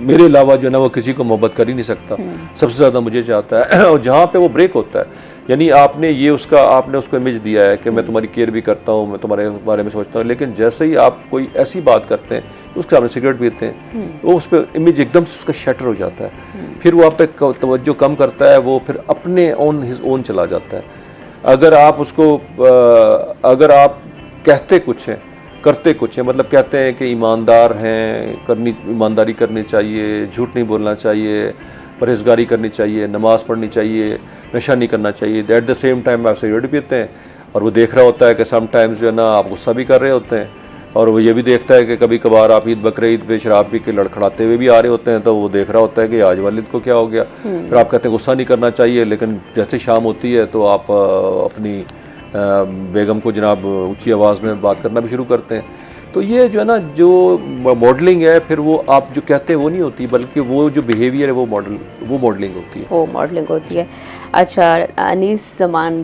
मेरे अलावा जो है ना वो किसी को मोहब्बत कर ही नहीं सकता, सबसे ज़्यादा मुझे चाहता है। और जहाँ पे वो ब्रेक होता है, यानी आपने उसको इमेज दिया है कि मैं तुम्हारी केयर भी करता हूँ, मैं तुम्हारे बारे में सोचता हूँ, लेकिन जैसे ही आप कोई ऐसी बात करते हैं, उसके सामने सिगरेट पीते हैं, वो उस पर इमेज एकदम से उसका शटर हो जाता है, फिर वो आप पे तवज्जो कम करता है, वो फिर अपने हिज ओन चला जाता है। अगर आप कहते कुछ हैं करते कुछ हैं, मतलब कहते हैं कि ईमानदार हैं, ईमानदारी करनी चाहिए, झूठ नहीं बोलना चाहिए, परहेजगारी करनी चाहिए, नमाज़ पढ़नी चाहिए, नशा नहीं करना चाहिए, एट द सेम टाइम आप सिगरेट पीते हैं, और वो देख रहा होता है कि समटाइम्स जो है ना आप गुस्सा भी कर रहे होते हैं, और वो ये भी देखता है कि कभी कभार आप ईद बकरीद पे शराब पी के लड़खड़ाते हुए भी आ रहे होते हैं, तो वो देख रहा होता है कि आज वालिद को क्या हो गया। फिर आप कहते हैं गुस्सा नहीं करना चाहिए, लेकिन जैसे शाम होती है तो आप अपनी बेगम को जनाब ऊंची आवाज़ में बात करना भी शुरू करते हैं। तो ये जो है ना जो मॉडलिंग है, फिर वो आप जो कहते हैं वो नहीं होती, बल्कि वो जो बिहेवियर है वो मॉडलिंग होती है, वो मॉडलिंग होती है। अच्छा, डॉक्टर अनीस ज़मान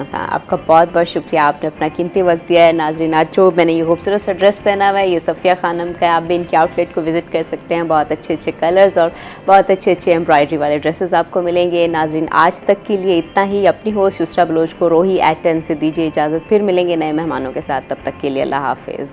खान, आपका बहुत बहुत शुक्रिया, आपने अपना कीमती वक्त दिया है। नाज़रीन, आज जो मैंने ये खूबसूरत सा ड्रेस पहना हुआ है ये सफ़िया खानम का है, आप भी इनके आउटलेट को विज़िट कर सकते हैं, बहुत अच्छे अच्छे कलर्स और बहुत अच्छे अच्छे एम्ब्रॉयडरी वाले ड्रेसेस आपको मिलेंगे। नाज़रीन, आज तक के लिए इतना ही। अपनी होस्ट युसरा बलोच को रोही@10 से दीजिए इजाज़त, फिर मिलेंगे नए मेहमानों के साथ, तब तक के लिए अल्लाह हाफिज़।